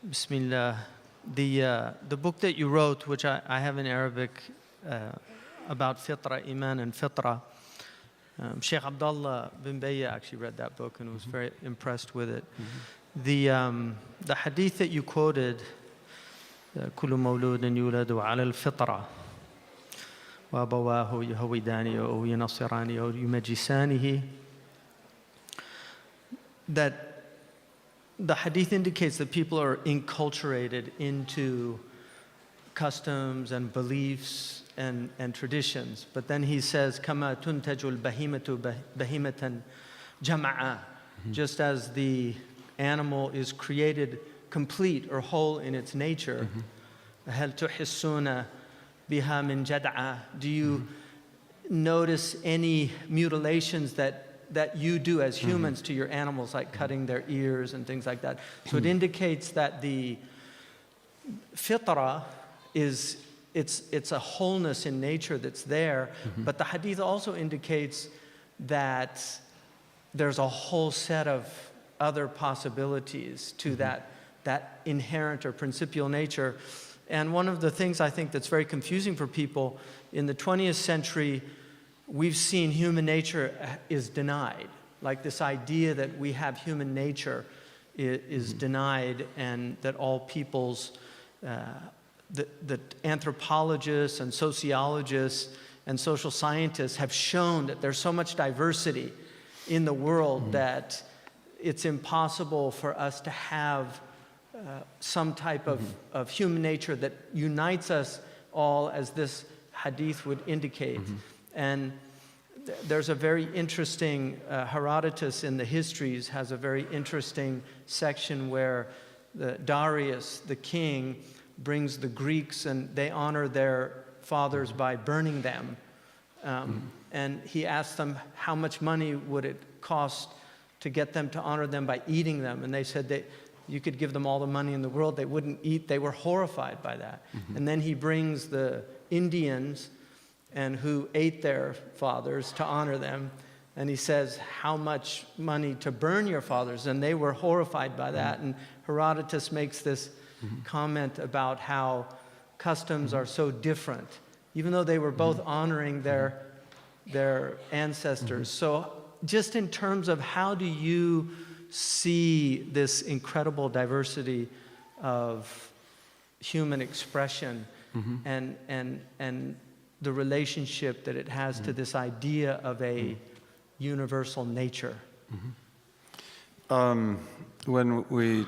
Bismillah. The book that you wrote, which I have in Arabic, about fitra, iman and fitra, Shaykh Abdullah bin Bayya actually read that book and was very impressed with it. The hadith that you quoted, كل مولود يولد على الفطرة وأبواه يهودانه أو ينصرانه أو يمجسانه, that the hadith indicates that people are enculturated into customs and beliefs and traditions. But then he says, كما تنتج البهيمة بهيمة جمعاء, just as the animal is created complete or whole in its nature. هل تحسون بها من جدعة? Do you notice any mutilations that you do as humans to your animals, like cutting their ears and things like that? So it indicates that the fitra it's a wholeness in nature that's there, but the hadith also indicates that there's a whole set of other possibilities to that inherent or principial nature. And one of the things I think that's very confusing for people, in the 20th century, we've seen human nature is denied. Like this idea that we have human nature is denied, and that all peoples, the anthropologists and sociologists and social scientists have shown that there's so much diversity in the world that it's impossible for us to have some type of human nature that unites us all, as this hadith would indicate. And there's a very interesting, Herodotus in the histories has a very interesting section where Darius, the king, brings the Greeks and they honor their fathers by burning them. And he asks them how much money would it cost to get them to honor them by eating them. And they said that you could give them all the money in the world, they wouldn't eat. They were horrified by that. And then he brings the Indians and who ate their fathers to honor them. And he says, how much money to burn your fathers? And they were horrified by that. And Herodotus makes this comment about how customs are so different, even though they were both honoring their ancestors. So just in terms of how do you see this incredible diversity of human expression and the relationship that it has to this idea of a universal nature? When we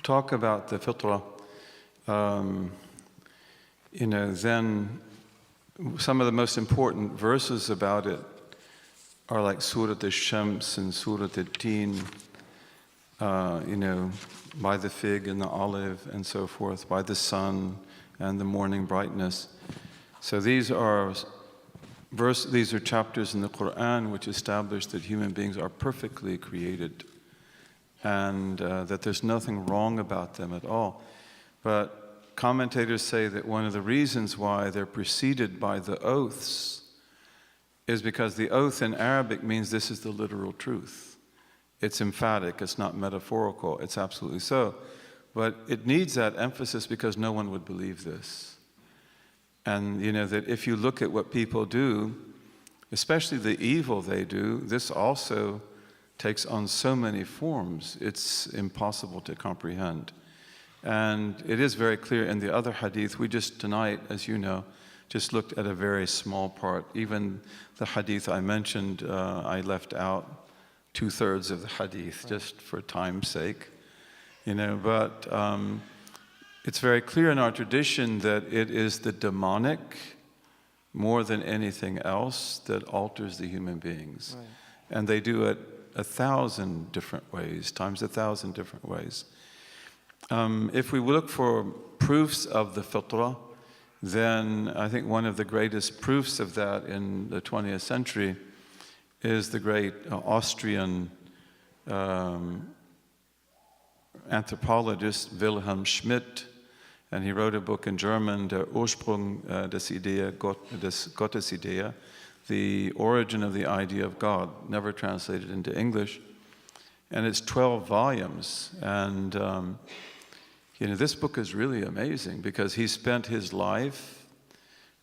talk about the fitra, then some of the most important verses about it are like Surah al-Shams and Surah al-Tin, by the fig and the olive and so forth, by the sun and the morning brightness. So these are chapters in the Quran which establish that human beings are perfectly created and that there's nothing wrong about them at all. But commentators say that one of the reasons why they're preceded by the oaths is because the oath in Arabic means this is the literal truth. It's emphatic, it's not metaphorical, it's absolutely so. But it needs that emphasis because no one would believe this. And that if you look at what people do, especially the evil they do, this also takes on so many forms, it's impossible to comprehend. And it is very clear in the other hadith. We just tonight, as you know, just looked at a very small part. Even the hadith I mentioned, I left out 2/3 of the hadith just for time's sake. But it's very clear in our tradition that it is the demonic more than anything else that alters the human beings. And they do it 1,000 different ways, times 1,000 different ways. If we look for proofs of the fitrah, then I think one of the greatest proofs of that in the 20th century is the great Austrian anthropologist Wilhelm Schmidt, and he wrote a book in German, Der Ursprung des Gottesidee, the origin of the idea of God, never translated into English. And it's 12 volumes. And This book is really amazing because he spent his life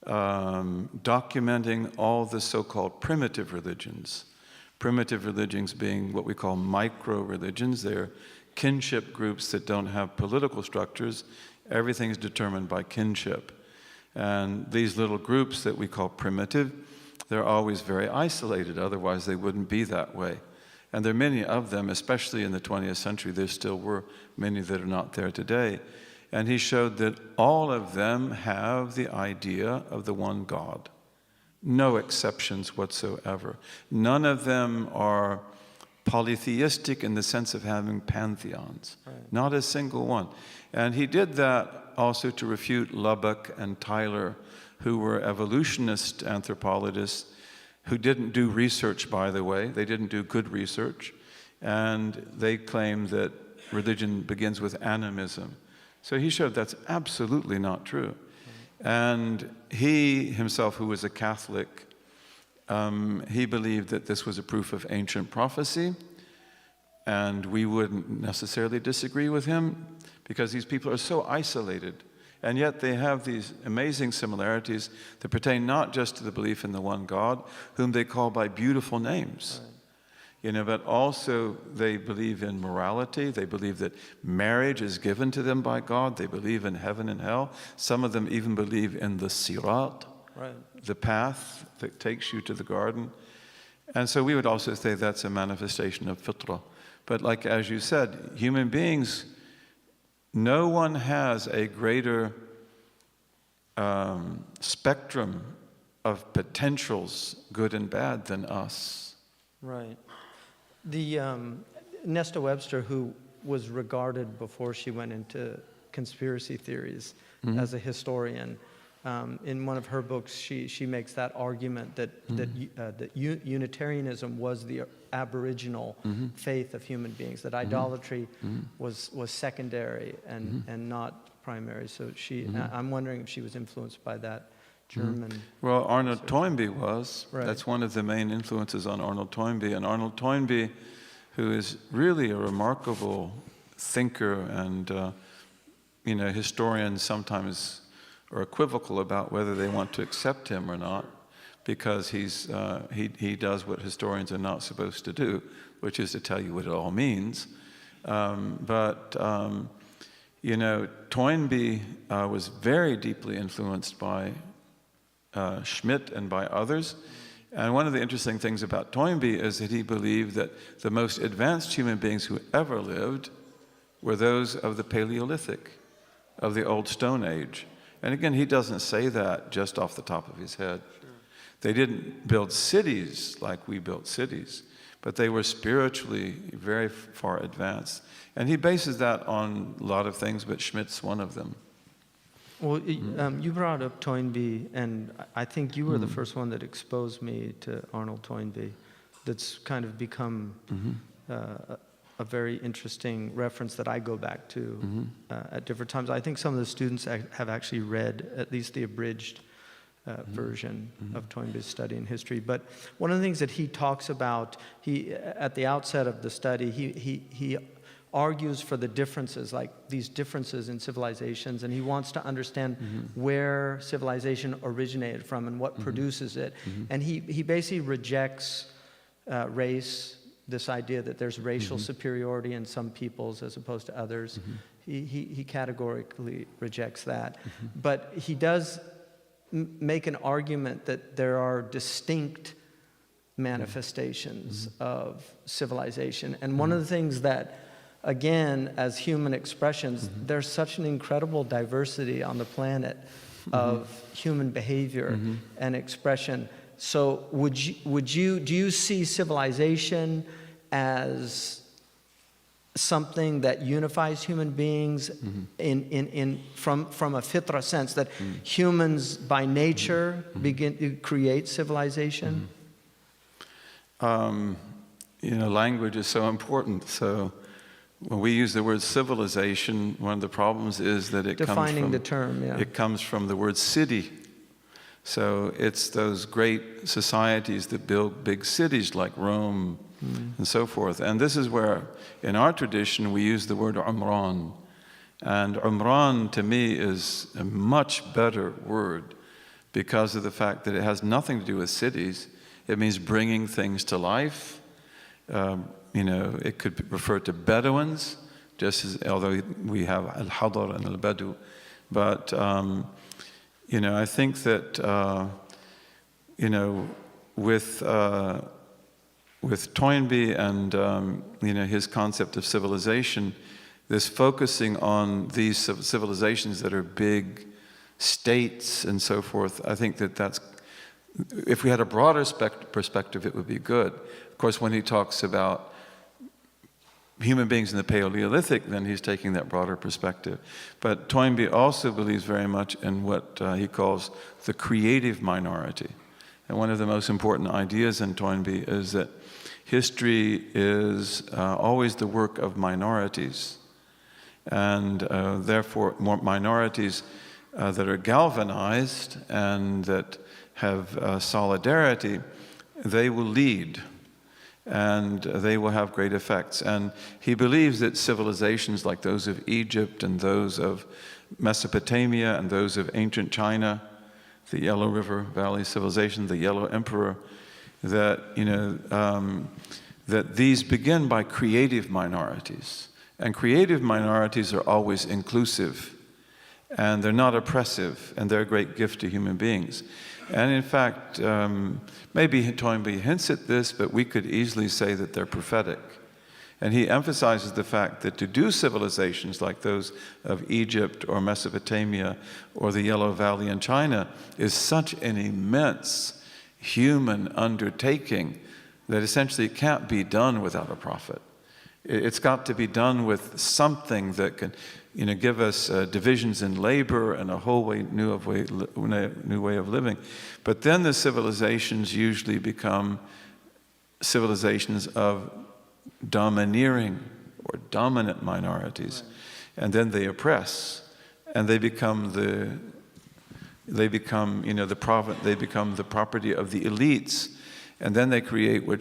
documenting all the so-called primitive religions. Primitive religions being what we call micro-religions. They're kinship groups that don't have political structures. Everything is determined by kinship. And these little groups that we call primitive, they're always very isolated, otherwise they wouldn't be that way. And there are many of them, especially in the 20th century. There still were many that are not there today. And he showed that all of them have the idea of the one God. No exceptions whatsoever. None of them are polytheistic in the sense of having pantheons. Right. Not a single one. And he did that also to refute Lubbock and Tyler, who were evolutionist anthropologists who didn't do research, by the way. They didn't do good research. And they claimed that religion begins with animism. So he showed that's absolutely not true. And he himself, who was a Catholic, he believed that this was a proof of ancient prophecy. And we wouldn't necessarily disagree with him because these people are so isolated. And yet they have these amazing similarities that pertain not just to the belief in the one God, whom they call by beautiful names. Right. But also they believe in morality. They believe that marriage is given to them by God. They believe in heaven and hell. Some of them even believe in the sirat, right, the path that takes you to the garden. And so we would also say that's a manifestation of fitra. But like as you said, human beings, no one has a greater spectrum of potentials, good and bad, than us. Right. The Nesta Webster, who was regarded before she went into conspiracy theories as a historian, in one of her books, she makes that argument that Unitarianism was the aboriginal faith of human beings, that idolatry was secondary and not primary. So I'm wondering if she was influenced by that German. Well, Arnold Toynbee was. Right. That's one of the main influences on Arnold Toynbee. And Arnold Toynbee, who is really a remarkable thinker and historians sometimes are equivocal about whether they want to accept him or not, because he does what historians are not supposed to do, which is to tell you what it all means. Toynbee was very deeply influenced by Schmidt and by others. And one of the interesting things about Toynbee is that he believed that the most advanced human beings who ever lived were those of the Paleolithic, of the Old Stone Age. And again, he doesn't say that just off the top of his head. Sure. They didn't build cities like we built cities, but they were spiritually very far advanced. And he bases that on a lot of things, but Schmidt's one of them. Well, you brought up Toynbee, and I think you were the first one that exposed me to Arnold Toynbee. That's kind of become a very interesting reference that I go back to at different times. I think some of the students have actually read at least the abridged version of Toynbee's study in history. But one of the things that he talks about, at the outset of the study, he argues for the differences, like these differences in civilizations, and he wants to understand where civilization originated from and what produces it. And he basically rejects race, this idea that there's racial superiority in some peoples as opposed to others. He categorically rejects that. But he does make an argument that there are distinct manifestations of civilization. And one of the things that, again, as human expressions, there's such an incredible diversity on the planet of human behavior and expression. So do you see civilization as something that unifies human beings from a fitra sense, that humans by nature begin to create civilization? Language is so important. So when we use the word civilization, one of the problems is that it comes from the word city. So it's those great societies that build big cities like Rome and so forth. And this is where, in our tradition, we use the word Umran. And Umran to me is a much better word because of the fact that it has nothing to do with cities. It means bringing things to life. It could refer to Bedouins, just as, although we have al-Hadar and al-Badu. But, I think that, with Toynbee and, his concept of civilization, this focusing on these civilizations that are big states and so forth, I think that's, if we had a broader perspective, it would be good. Of course, when he talks about human beings in the Paleolithic, then he's taking that broader perspective. But Toynbee also believes very much in what he calls the creative minority. And one of the most important ideas in Toynbee is that history is always the work of minorities. And therefore, more minorities that are galvanized and that have solidarity, they will lead and they will have great effects. And he believes that civilizations like those of Egypt and those of Mesopotamia and those of ancient China, the Yellow River Valley civilization, the Yellow Emperor, that, that these begin by creative minorities. And creative minorities are always inclusive, and they're not oppressive, and they're a great gift to human beings. And in fact, maybe Toynbee hints at this, but we could easily say that they're prophetic. And he emphasizes the fact that to do civilizations like those of Egypt or Mesopotamia or the Yellow Valley in China is such an immense human undertaking that essentially it can't be done without a prophet. It's got to be done with something that can, give us divisions in labor and a whole new way of living. But then the civilizations usually become civilizations of domineering or dominant minorities, and then they oppress, and they become the property of the elites, and then they create what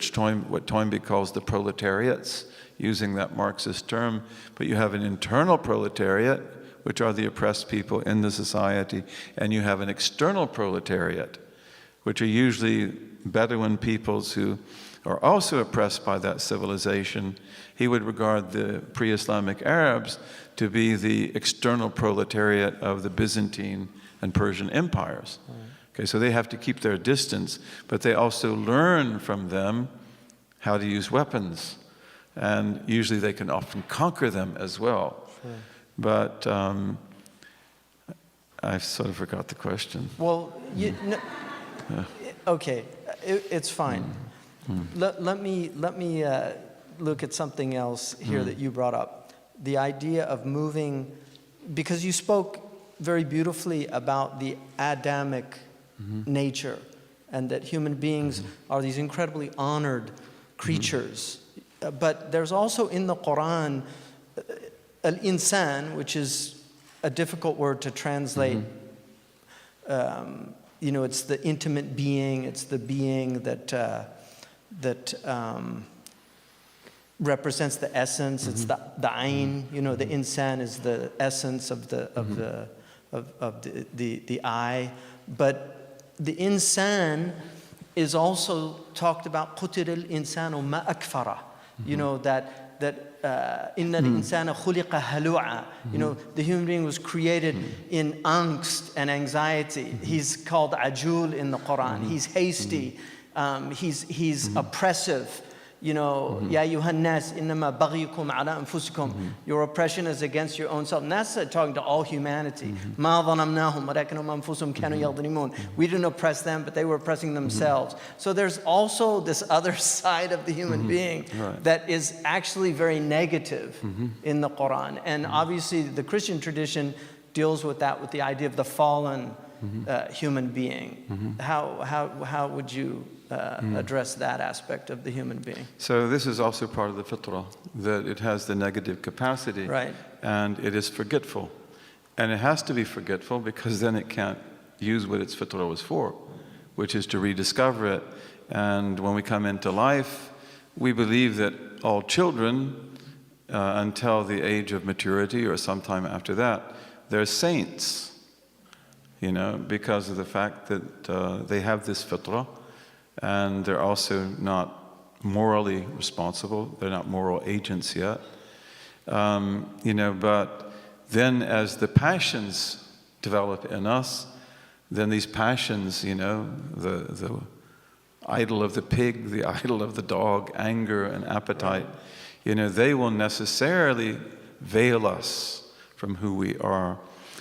Toynbee calls the proletariats, using that Marxist term. But you have an internal proletariat, which are the oppressed people in the society, and you have an external proletariat, which are usually Bedouin peoples who are also oppressed by that civilization. He would regard the pre-Islamic Arabs to be the external proletariat of the Byzantine and Persian empires. Okay, so they have to keep their distance, but they also learn from them how to use weapons. And usually they can often conquer them as well. Sure. But I sort of forgot the question. Well, okay, it's fine. Let me look at something else here that you brought up. The idea of moving, because you spoke very beautifully about the Adamic nature, and that human beings are these incredibly honored creatures. But there's also in the Quran, al-insan, which is a difficult word to translate. It's the intimate being, it's the being that represents the essence, it's the ayn, the insan is the essence of the I. But the insan is also talked about, قُتِلَ الْإِنسَانُ مَا أَكْفَرَهُ. Inna al-insana khuliqa halu'a. The human being was created in angst and anxiety. He's called ajul in the Quran. He's hasty. He's oppressive. Ya ayyuhan nas innama baghiyukum ala anfusikum. Your oppression is against your own self. And that's talking to all humanity. Ma dhanamnahum walakinhum anfusum kanu yadhlimun. We didn't oppress them, but they were oppressing themselves. So there's also this other side of the human being that is actually very negative in the Quran. And obviously the Christian tradition deals with that, with the idea of the fallen human being. How would you address that aspect of the human being? So this is also part of the fitra, that it has the negative capacity, and it is forgetful. And it has to be forgetful because then it can't use what its fitra was for, which is to rediscover it. And when we come into life, we believe that all children until the age of maturity or sometime after that, they're saints, because of the fact that they have this fitra, and they're also not morally responsible. They're not moral agents yet. But then as the passions develop in us, then these passions, the idol of the pig, the idol of the dog, anger and appetite, they will necessarily veil us from who we are.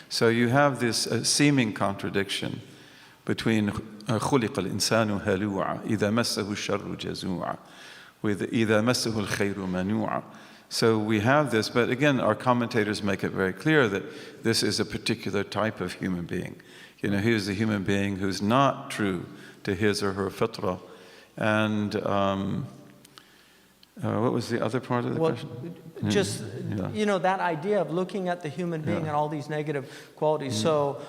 So you have this seeming contradiction between خُلِقَ الْإِنسَانُ هَلُوعًا إِذَا مَسَّهُ الشَّرُّ جَزُوعًا وَإِذَا مَسَّهُ الْخَيْرُ مَنُوعًا. So we have this, but again, our commentators make it very clear that this is a particular type of human being. He is a human being who's not true to his or her fitra. And what was the other part of the question? Just, that idea of looking at the human being and all these negative qualities. So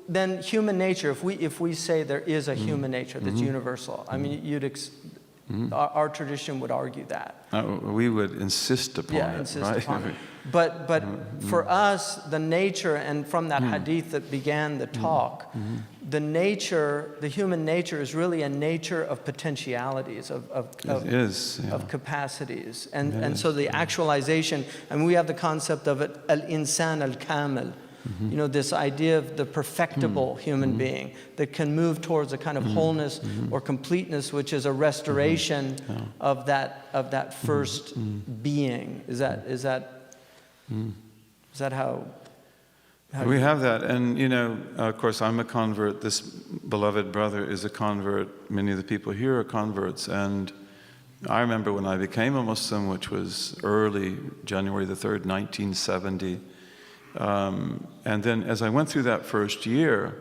then human nature, if we say there is a human nature that's universal, I mean, our tradition would argue that. We would insist upon it, right? Upon it. But for us, the nature, and from that hadith that began the talk, the human nature is really a nature of potentialities, of capacities. And so the actualization, and we have the concept of it, al-insan al-kamil, this idea of the perfectible human being that can move towards a kind of wholeness or completeness, which is a restoration of that first being. Is that how we have that? And of course, I'm a convert. This beloved brother is a convert. Many of the people here are converts. And I remember when I became a Muslim, which was early, January the 3rd, 1970. And then as I went through that first year,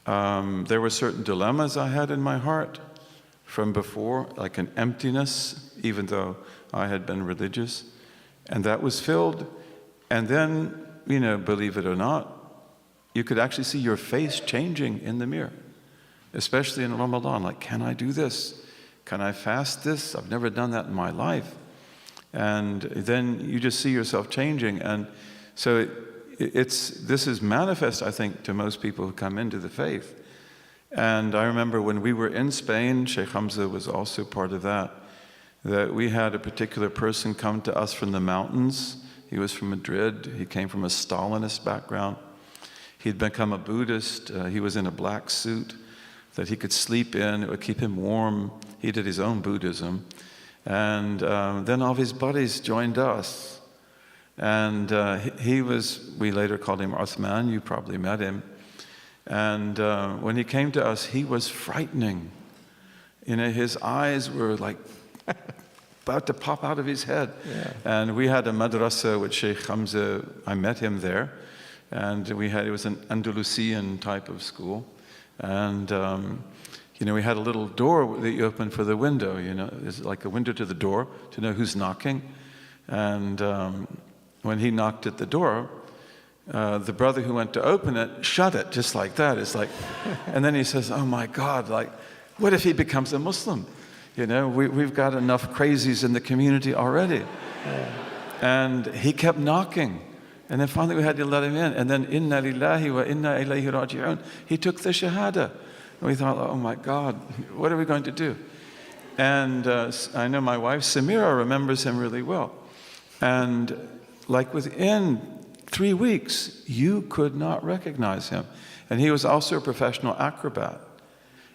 there were certain dilemmas I had in my heart from before, like an emptiness, even though I had been religious. And that was filled. And then, believe it or not, you could actually see your face changing in the mirror, especially in Ramadan. Like, can I do this? Can I fast this? I've never done that in my life. And then you just see yourself changing. And so this is manifest, I think, to most people who come into the faith. And I remember when we were in Spain, Shaykh Hamza was also part of that we had a particular person come to us from the mountains. He was from Madrid. He came from a Stalinist background. He'd become a Buddhist. He was in a black suit that he could sleep in. It would keep him warm. He did his own Buddhism. And then all of his buddies joined us. And we later called him Uthman. You probably met him. And when he came to us, he was frightening. His eyes were like about to pop out of his head. Yeah. And we had a madrasa with Shaykh Hamza. I met him there. And it was an Andalusian type of school. And, we had a little door that you opened for the window, It's like a window to the door to know who's knocking. And when he knocked at the door, the brother who went to open it shut it just like that. It's like, and then he says, oh my God, what if he becomes a Muslim? We've got enough crazies in the community already. Yeah. And he kept knocking. And then finally we had to let him in. And then, inna lillahi wa inna ilayhi raji'un. He took the shahada. And we thought, oh my God, what are we going to do? And I know my wife, Samira, remembers him really well. And within 3 weeks, you could not recognize him. And he was also a professional acrobat.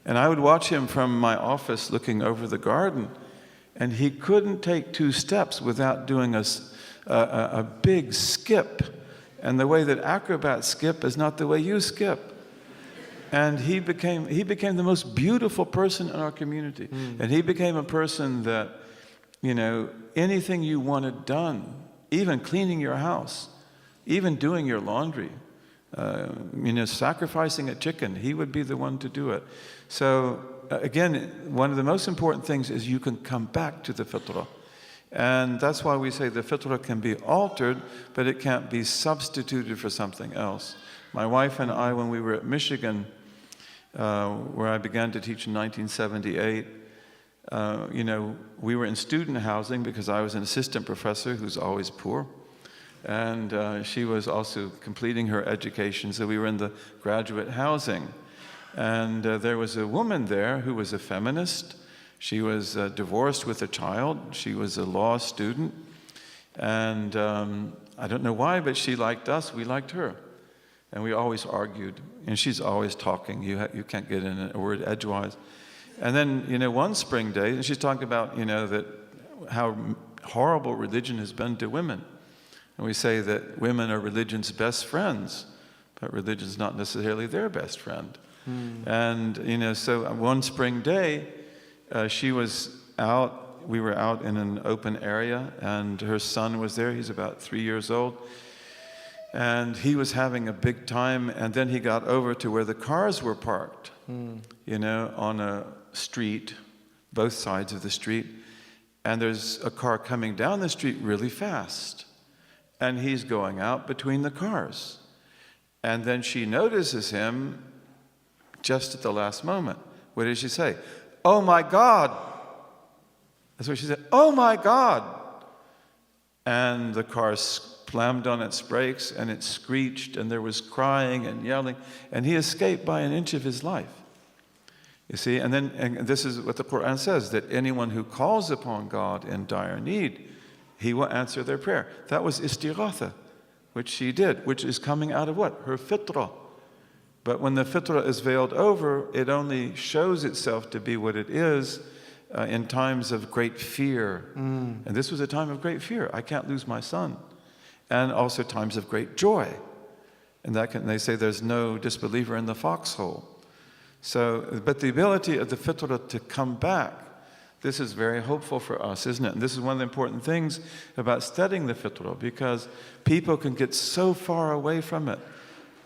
And I would watch him from my office looking over the garden, and he couldn't take 2 steps without doing a big skip. And the way that acrobats skip is not the way you skip. And he became the most beautiful person in our community. And he became a person that, anything you wanted done, even cleaning your house, even doing your laundry, sacrificing a chicken, he would be the one to do it. So again, one of the most important things is you can come back to the fitrah. And that's why we say the fitrah can be altered, but it can't be substituted for something else. My wife and I, when we were at Michigan, where I began to teach in 1978, we were in student housing because I was an assistant professor who's always poor. And she was also completing her education, so we were in the graduate housing. And there was a woman there who was a feminist. She was divorced with a child. She was a law student. And I don't know why, but she liked us, we liked her. And we always argued. And she's always talking. You can't get in a word edgewise. And then, one spring day, and she's talking about, that how horrible religion has been to women. And we say that women are religion's best friends, but religion's not necessarily their best friend. And, so one spring day, she was out, we were out in an open area, and her son was there. He's about 3 years old. And he was having a big time, and then he got over to where the cars were parked, on a street, both sides of the street. And there's a car coming down the street really fast. And he's going out between the cars. And then she notices him just at the last moment. What did she say? "Oh my God!" That's what she said. "Oh my God!" And the car slammed on its brakes and it screeched and there was crying and yelling. And he escaped by an inch of his life. You see, and this is what the Quran says, that anyone who calls upon God in dire need, He will answer their prayer. That was istighatha, which she did, which is coming out of what? Her fitra. But when the fitra is veiled over, it only shows itself to be what it is in times of great fear. And this was a time of great fear. I can't lose my son. And also times of great joy. And they say there's no disbeliever in the foxhole. So, but the ability of the fitra to come back, this is very hopeful for us, isn't it? And this is one of the important things about studying the fitra, because people can get so far away from it.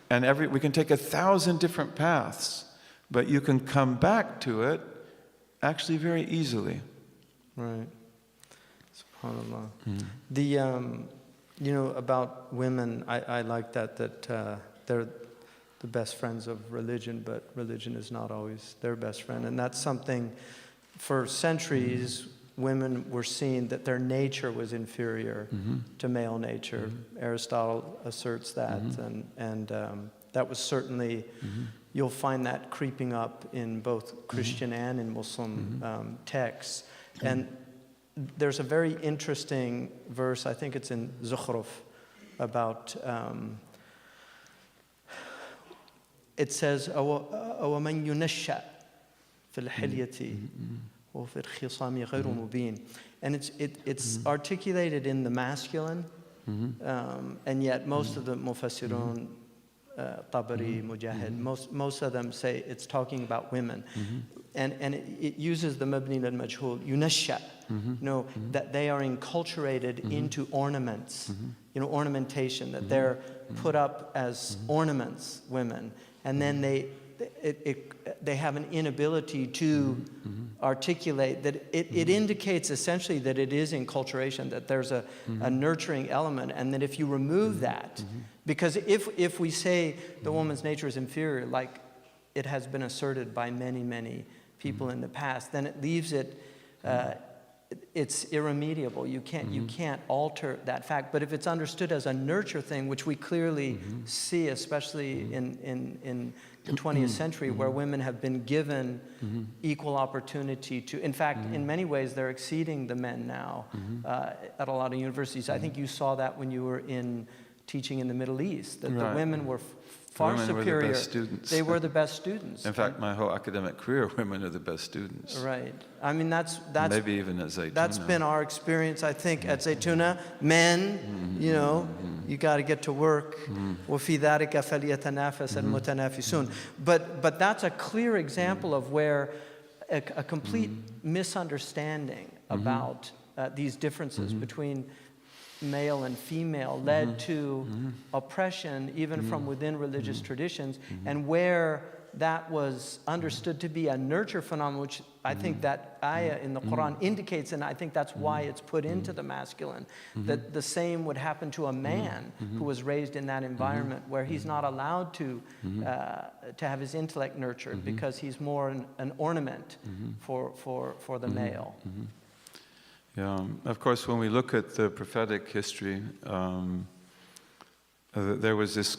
And we can take 1,000 different paths, but you can come back to it actually very easily. Right. SubhanAllah. About women, I like that they're the best friends of religion, but religion is not always their best friend. And that's something, for centuries, women were seen that their nature was inferior to male nature. Aristotle asserts that, and that was certainly, you'll find that creeping up in both Christian and in Muslim texts. And there's a very interesting verse, I think it's in Zukhruf, about, it says, أَوَمَنْ يُنَشَّأْ فِي الْحِلْيَةِ وَفِي الْخِصَامِ غَيْرُ مُبِينٍ. And it's articulated in the masculine, and yet most of the Mufassirun, Tabari, Mujahid, most of them say it's talking about women. And it uses the mabni al-majhul, yunashsha, that they are enculturated into ornaments, ornamentation, that they're put up as ornaments, women, and then they have an inability to articulate that. It indicates essentially that it is enculturation, that there's a nurturing element, and that if you remove that, because if we say the woman's nature is inferior, like it has been asserted by many, many people in the past, then it leaves it, it's irremediable. You can't alter that fact. But if it's understood as a nurture thing, which we clearly see, especially in the 20th century, where women have been given equal opportunity to, in fact, in many ways, they're exceeding the men now at a lot of universities. I think you saw that when you were teaching in the Middle East, that the women were far superior. Were the best students. They were the best students. In fact, my whole academic career, women are the best students. Right. I mean, that's maybe even at Zaytuna. That's been our experience, I think, at Zaytuna. Men, you got to get to work. وَفِي ذَلِكَ فَلْيَتَنَافَسَ الْمُتَنَافِسُونَ. But that's a clear example of where a complete misunderstanding about these differences between male and female led to oppression even from within religious traditions, and where that was understood to be a nurture phenomenon, which I think that ayah in the Quran indicates, and I think that's why it's put into the masculine, that the same would happen to a man who was raised in that environment where he's not allowed to have his intellect nurtured because he's more an ornament for the male. Yeah, of course, when we look at the prophetic history, there was this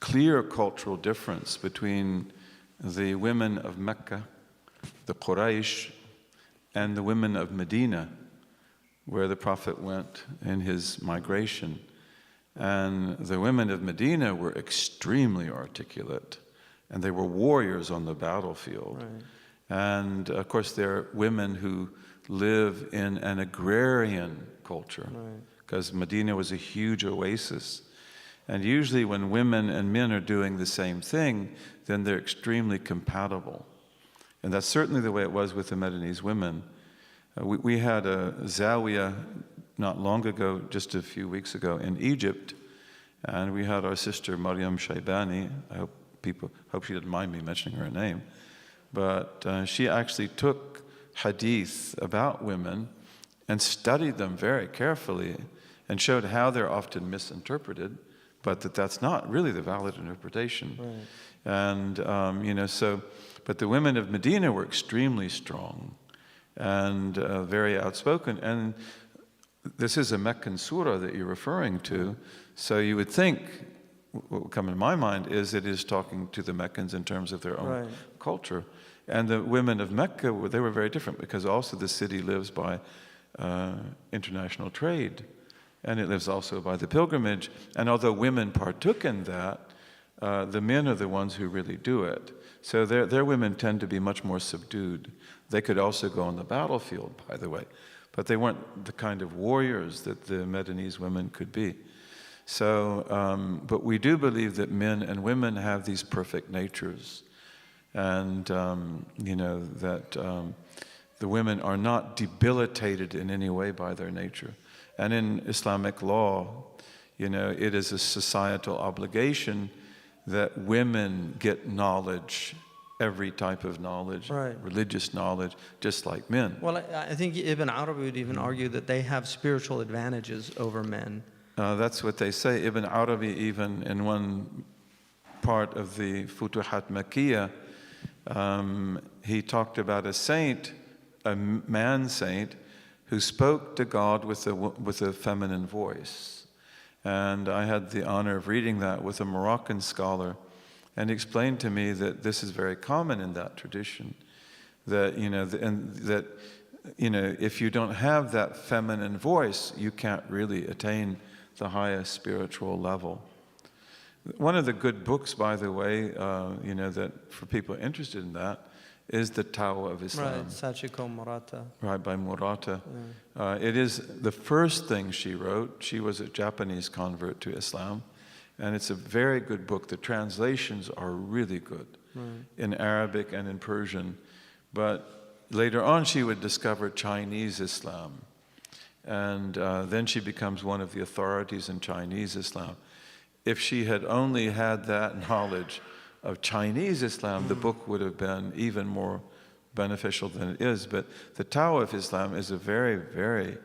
clear cultural difference between the women of Mecca, the Quraysh, and the women of Medina, where the Prophet went in his migration. And the women of Medina were extremely articulate, and they were warriors on the battlefield. Right. And of course, they're women who live in an agrarian culture, because Medina was a huge oasis. And usually when women and men are doing the same thing, then they're extremely compatible. And that's certainly the way it was with the Medinese women. We had a Zawiya not long ago, just a few weeks ago, in Egypt. And we had our sister Maryam Shaybani. I hope she didn't mind me mentioning her name. But she actually took Hadith about women and studied them very carefully and showed how they're often misinterpreted, but that's not really the valid interpretation. Right. And, but the women of Medina were extremely strong and very outspoken. And this is a Meccan surah that you're referring to, so you would think, what would come in my mind is it is talking to the Meccans in terms of their own culture. And the women of Mecca, they were very different, because also the city lives by international trade. And it lives also by the pilgrimage. And although women partook in that, the men are the ones who really do it. So their women tend to be much more subdued. They could also go on the battlefield, by the way, but they weren't the kind of warriors that the Medinese women could be. So, but we do believe that men and women have these perfect natures. And, that the women are not debilitated in any way by their nature. And in Islamic law, it is a societal obligation that women get knowledge, every type of knowledge, religious knowledge, just like men. Well, I think Ibn Arabi would even argue that they have spiritual advantages over men. That's what they say. Ibn Arabi, even in one part of the Futuhat Makkiyah, he talked about a saint, a man saint, who spoke to God with a feminine voice. And I had the honor of reading that with a Moroccan scholar, and he explained to me that this is very common in that tradition. That, if you don't have that feminine voice, you can't really attain the highest spiritual level. One of the good books, by the way, that for people interested in that, is the Tao of Islam. Right, Sachiko Murata. Right, by Murata. It is the first thing she wrote. She was a Japanese convert to Islam, and it's a very good book. The translations are really good in Arabic and in Persian. But later on, she would discover Chinese Islam, and then she becomes one of the authorities in Chinese Islam. If she had only had that knowledge of Chinese Islam, the book would have been even more beneficial than it is. But the Tao of Islam is a very, very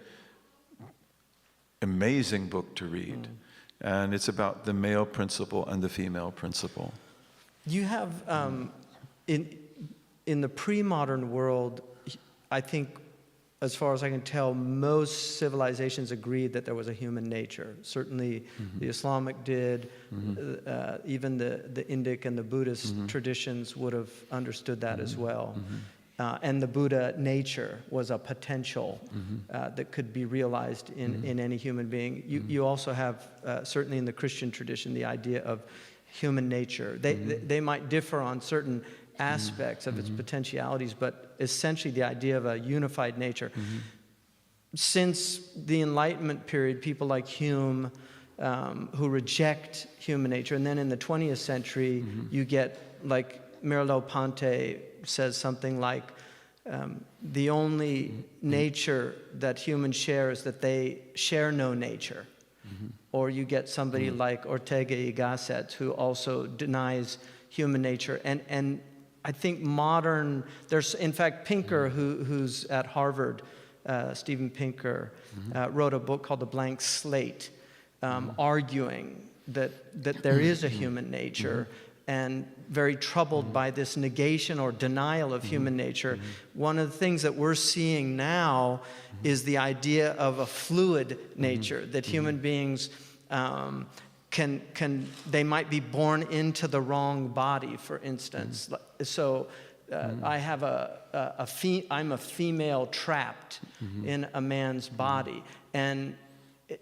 amazing book to read. And it's about the male principle and the female principle. You have, in the pre-modern world, I think, as far as I can tell, most civilizations agreed that there was a human nature. Certainly the Islamic did, even the Indic and the Buddhist traditions would have understood that as well. And the Buddha nature was a potential that could be realized in any human being. You also have, certainly in the Christian tradition, the idea of human nature. They might differ on certain aspects of its potentialities, but essentially the idea of a unified nature. Since the Enlightenment period, people like Hume, who reject human nature, and then in the 20th century, you get, like Merleau-Ponty says something like, the only nature that humans share is that they share no nature. or you get somebody like Ortega y Gasset, who also denies human nature. And I think there's, in fact, Pinker, who's at Harvard, Steven Pinker, wrote a book called The Blank Slate, arguing that there is a human nature, and very troubled by this negation or denial of human nature. One of the things that we're seeing now is the idea of a fluid nature, that human beings they might be born into the wrong body, for instance. So I have I'm a female trapped in a man's body, and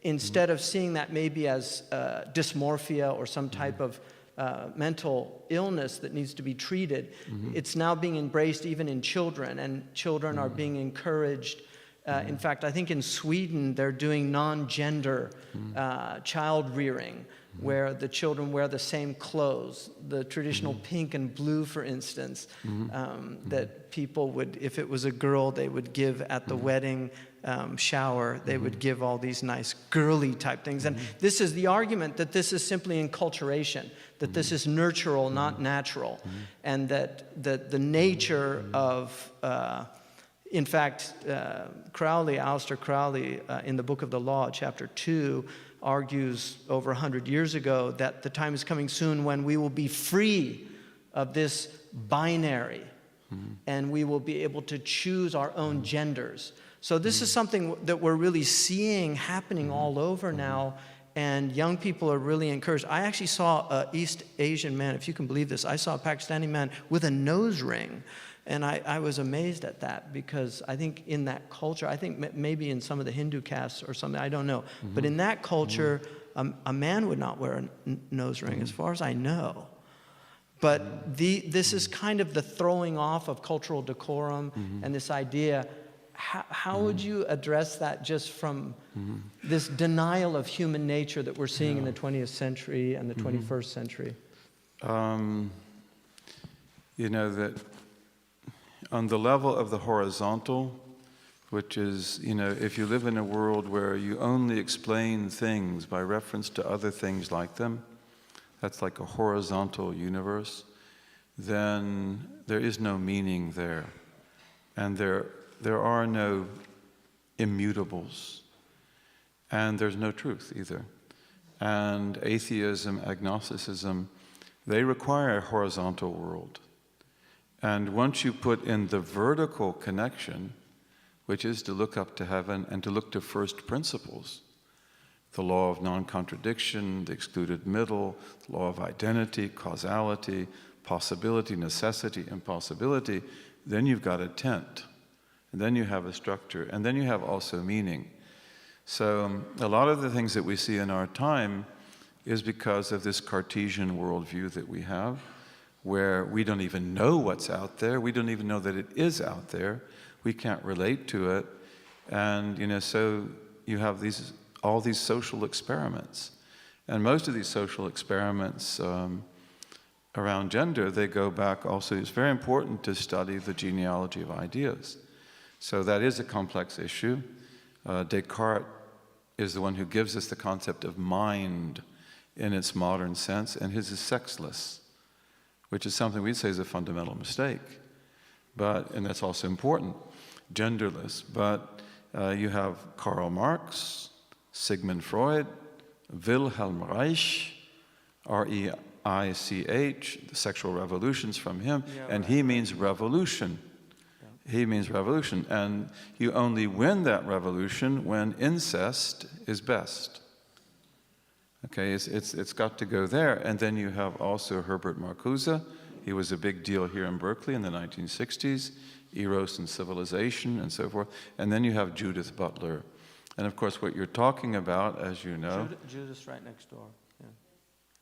instead of seeing that maybe as dysmorphia or some type of mental illness that needs to be treated, it's now being embraced even in children, and children are being encouraged. In fact, I think in Sweden they're doing non-gender child rearing, where the children wear the same clothes, the traditional pink and blue, for instance, that people would, if it was a girl, they would give at the wedding shower. They would give all these nice girly type things. And this is the argument that this is simply enculturation, that this is nurtural, not natural, and that the nature of in fact, Aleister Crowley, in the Book of the Law, chapter 2, argues over 100 years ago that the time is coming soon when we will be free of this binary, and we will be able to choose our own genders. So this is something that we're really seeing happening all over now, and young people are really encouraged. I actually saw an East Asian man, if you can believe this. I saw a Pakistani man with a nose ring. And I was amazed at that, because I think in that culture, I think maybe in some of the Hindu castes or something, I don't know. But in that culture, a man would not wear a nose ring, as far as I know. But this is kind of the throwing off of cultural decorum and this idea. How would you address that, just from this denial of human nature that we're seeing in the 20th century and the 21st century? You know, that on the level of the horizontal, which is, you know, if you live in a world where you only explain things by reference to other things like them, that's like a horizontal universe, then there is no meaning there. And there are no immutables. And there's no truth either. And atheism, agnosticism, they require a horizontal world. And once you put in the vertical connection, which is to look up to heaven and to look to first principles, the law of non-contradiction, the excluded middle, the law of identity, causality, possibility, necessity, impossibility, then you've got a tent. And then you have a structure. And then you have also meaning. So a lot of the things that we see in our time is because of this Cartesian worldview that we have, where we don't even know what's out there. We don't even know that it is out there. We can't relate to it. And, you know, so you have all these social experiments. And most of these social experiments around gender, they go back also. It's very important to study the genealogy of ideas. So that is a complex issue. Descartes is the one who gives us the concept of mind in its modern sense, and his is sexless, which is something we'd say is a fundamental mistake. And that's also important, genderless. But you have Karl Marx, Sigmund Freud, Wilhelm Reich, R-E-I-C-H, the sexual revolutions from him, and he means revolution. He means revolution, and you only win that revolution when incest is best. Okay, it's got to go there. And then you have also Herbert Marcuse. He was a big deal here in Berkeley in the 1960s, Eros and Civilization and so forth. And then you have Judith Butler. And of course, what you're talking about, as you know... Judith's right next door. Yeah.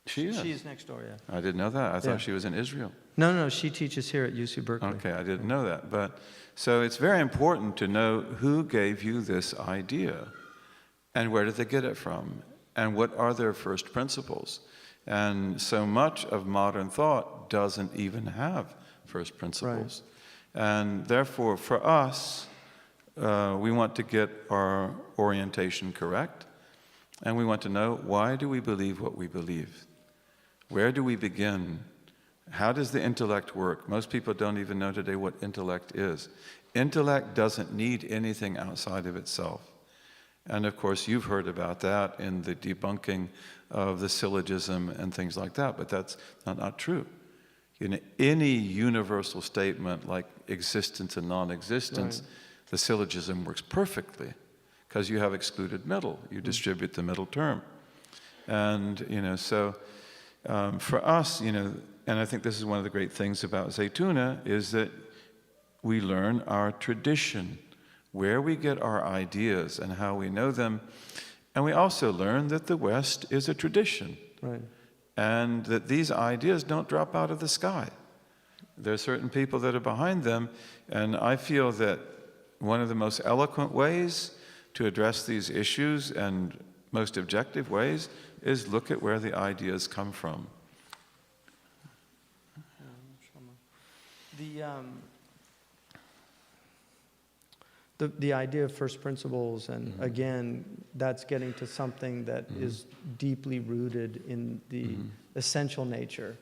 She is? She's next door, yeah. I didn't know that. I thought she was in Israel. No, she teaches here at UC Berkeley. Okay, I didn't know that. But so it's very important to know who gave you this idea, and where did they get it from, and what are their first principles. And so much of modern thought doesn't even have first principles. Right. And therefore, for us, we want to get our orientation correct. And we want to know, why do we believe what we believe? Where do we begin? How does the intellect work? Most people don't even know today what intellect is. Intellect doesn't need anything outside of itself. And of course, you've heard about that in the debunking of the syllogism and things like that, but that's not true. In any universal statement like existence and non-existence, the syllogism works perfectly because you have excluded middle. You distribute the middle term. And, so for us, and I think this is one of the great things about Zaytuna, is that we learn our tradition, where we get our ideas and how we know them. And we also learn that the West is a tradition. Right. And that these ideas don't drop out of the sky. There are certain people that are behind them, and I feel that one of the most eloquent ways to address these issues and most objective ways is look at where the ideas come from. The idea of first principles, and again, that's getting to something that is deeply rooted in the essential nature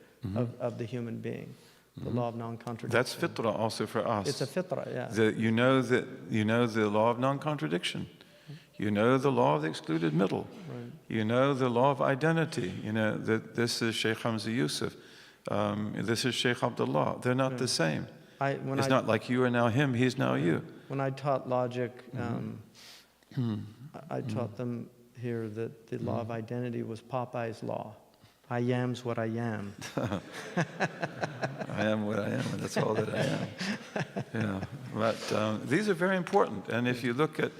of the human being, the law of non-contradiction. That's fitra also for us. It's a fitra, yeah. You know the law of non-contradiction. You know the law of the excluded middle. Right. You know the law of identity. You know that this is Shaykh Hamza Yusuf. This is Shaykh Abdullah. They're not the same. It's not like you are now him, he's now you. When I taught logic, I taught them here that the law of identity was Popeye's law. I am's what I am. I am what I am, and that's all that I am. Yeah. But these are very important. And if you look at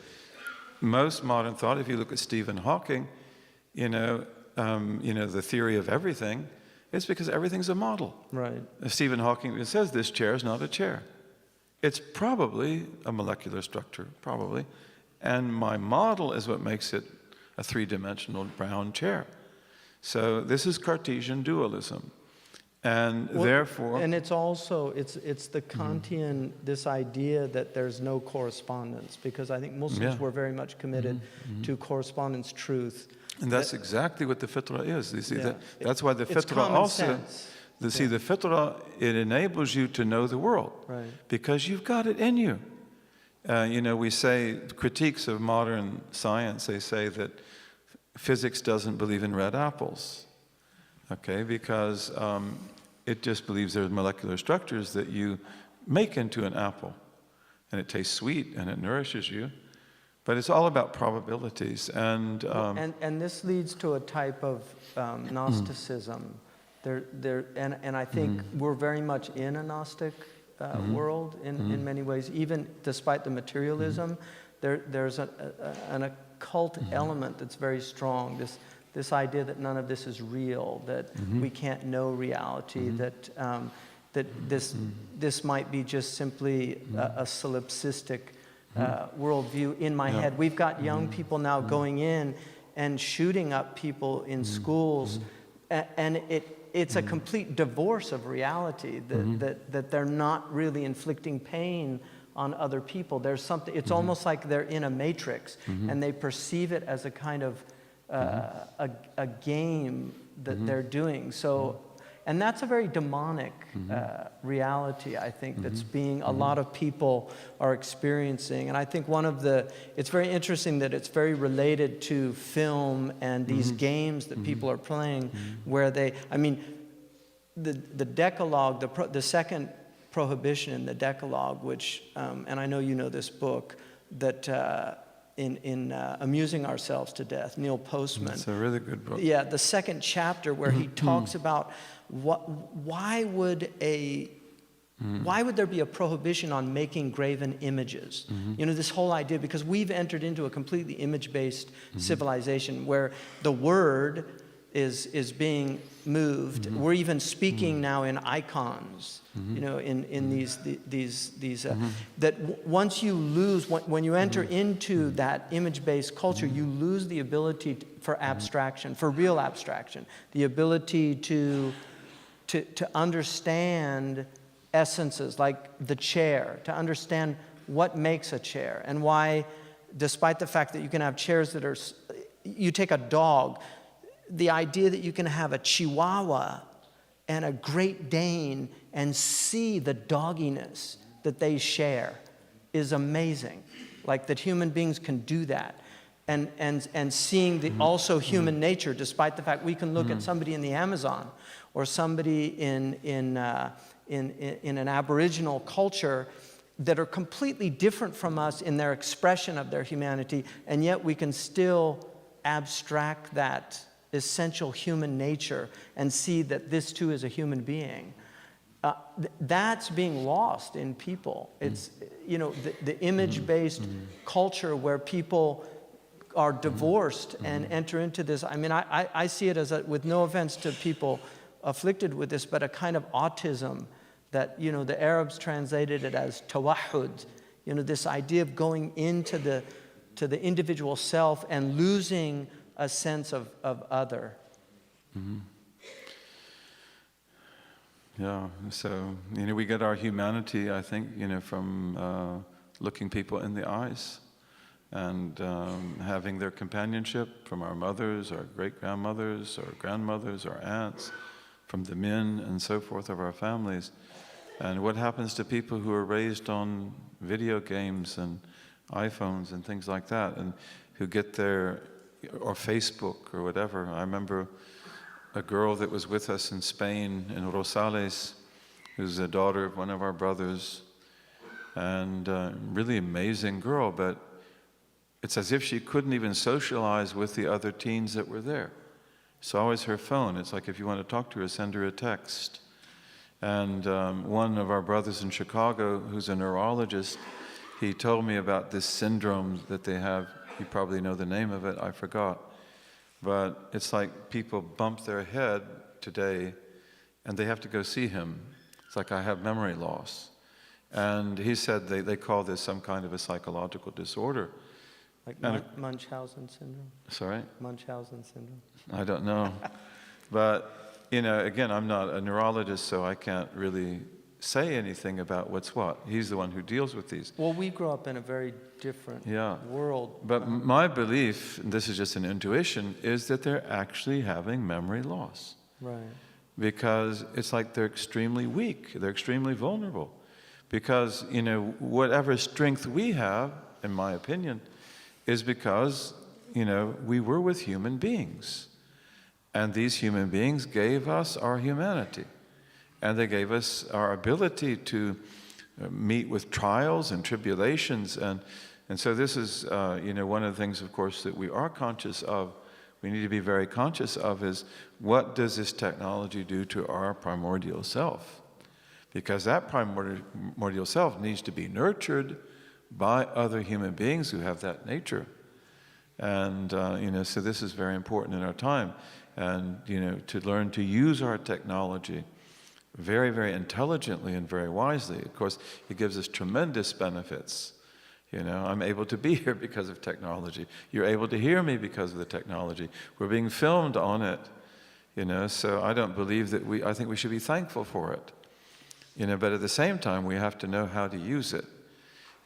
most modern thought, if you look at Stephen Hawking, the theory of everything, it's because everything's a model. Right. Stephen Hawking says this chair is not a chair. It's probably a molecular structure, probably. And my model is what makes it a three-dimensional brown chair. So this is Cartesian dualism. And therefore... And it's also, it's the Kantian, this idea that there's no correspondence, because I think Muslims were very much committed to correspondence truth. And that's exactly what the fitra is. You see, that's why the fitra also... The fitra, it enables you to know the world, because you've got it in you. We say, critiques of modern science, they say that physics doesn't believe in red apples, okay, because it just believes there's molecular structures that you make into an apple, and it tastes sweet and it nourishes you, but it's all about probabilities. And this leads to a type of Gnosticism. And I think we're very much in a Gnostic world in many ways. Even despite the materialism, there's an occult element that's very strong. This idea that none of this is real, that we can't know reality, that this might be just simply a solipsistic worldview in my head. We've got young people now going in and shooting up people in schools, and it's a complete divorce of reality, that they're not really inflicting pain on other people. There's something, it's almost like they're in a matrix, and they perceive it as a kind of a game that they're doing. So, and that's a very demonic reality, I think, that's being, a lot of people are experiencing. And I think it's very interesting that it's very related to film and these games that people are playing, where the Decalogue, the second prohibition in the Decalogue, which, and I know you know this book, that in Amusing Ourselves to Death, Neil Postman. It's a really good book. Yeah, the second chapter where he talks about why would there be a prohibition on making graven images? This whole idea, because we've entered into a completely image-based civilization where the word is being moved. We're even speaking now in icons, in these that once you lose, when you enter into that image-based culture, you lose the ability for abstraction, for real abstraction, the ability to understand essences like the chair, to understand what makes a chair and why, despite the fact that you can have chairs that are you take a dog, the idea that you can have a Chihuahua and a Great Dane and see the dogginess that they share is amazing. Like that human beings can do that. And seeing the also human nature, despite the fact we can look at somebody in the Amazon or somebody in an Aboriginal culture that are completely different from us in their expression of their humanity, and yet we can still abstract that essential human nature and see that this too is a human being. That's being lost in people. It's, you know, the image-based culture where people are divorced and enter into this. I mean, I see it as, with no offense to people afflicted with this, but a kind of autism that, you know, the Arabs translated it as tawahhud, you know, this idea of going into the individual self and losing a sense of other. Yeah, so, you know, we get our humanity, I think, you know, from looking people in the eyes and having their companionship from our mothers, our great-grandmothers, our grandmothers, our aunts, from the men and so forth of our families. And what happens to people who are raised on video games and iPhones and things like that, and who get their, or Facebook or whatever. I remember a girl that was with us in Spain, in Rosales, who's a daughter of one of our brothers, and really amazing girl, but it's as if she couldn't even socialize with the other teens that were there. It's always her phone. It's like if you want to talk to her, send her a text. And one of our brothers in Chicago, who's a neurologist, he told me about this syndrome that they have. You probably know the name of it, I forgot. But it's like people bump their head today and they have to go see him. It's like, I have memory loss. And he said they call this some kind of a psychological disorder. Like Munchausen syndrome? Sorry? Munchausen syndrome. I don't know. But, you know, again, I'm not a neurologist, so I can't really say anything about what's what. He's the one who deals with these. Well, we grew up in a very different world. But my belief, and this is just an intuition, is that they're actually having memory loss. Right. Because it's like they're extremely weak, they're extremely vulnerable. Because, you know, whatever strength we have, in my opinion, is because, you know, we were with human beings. And these human beings gave us our humanity. And they gave us our ability to meet with trials and tribulations. And so this is, you know, one of the things, of course, that we are conscious of, we need to be very conscious of, is what does this technology do to our primordial self? Because that primordial self needs to be nurtured by other human beings who have that nature. And, you know, so this is very important in our time. And, you know, to learn to use our technology very, very intelligently and very wisely. Of course, it gives us tremendous benefits. You know, I'm able to be here because of technology. You're able to hear me because of the technology. We're being filmed on it, you know, so I don't believe that I think we should be thankful for it. You know, but at the same time, we have to know how to use it.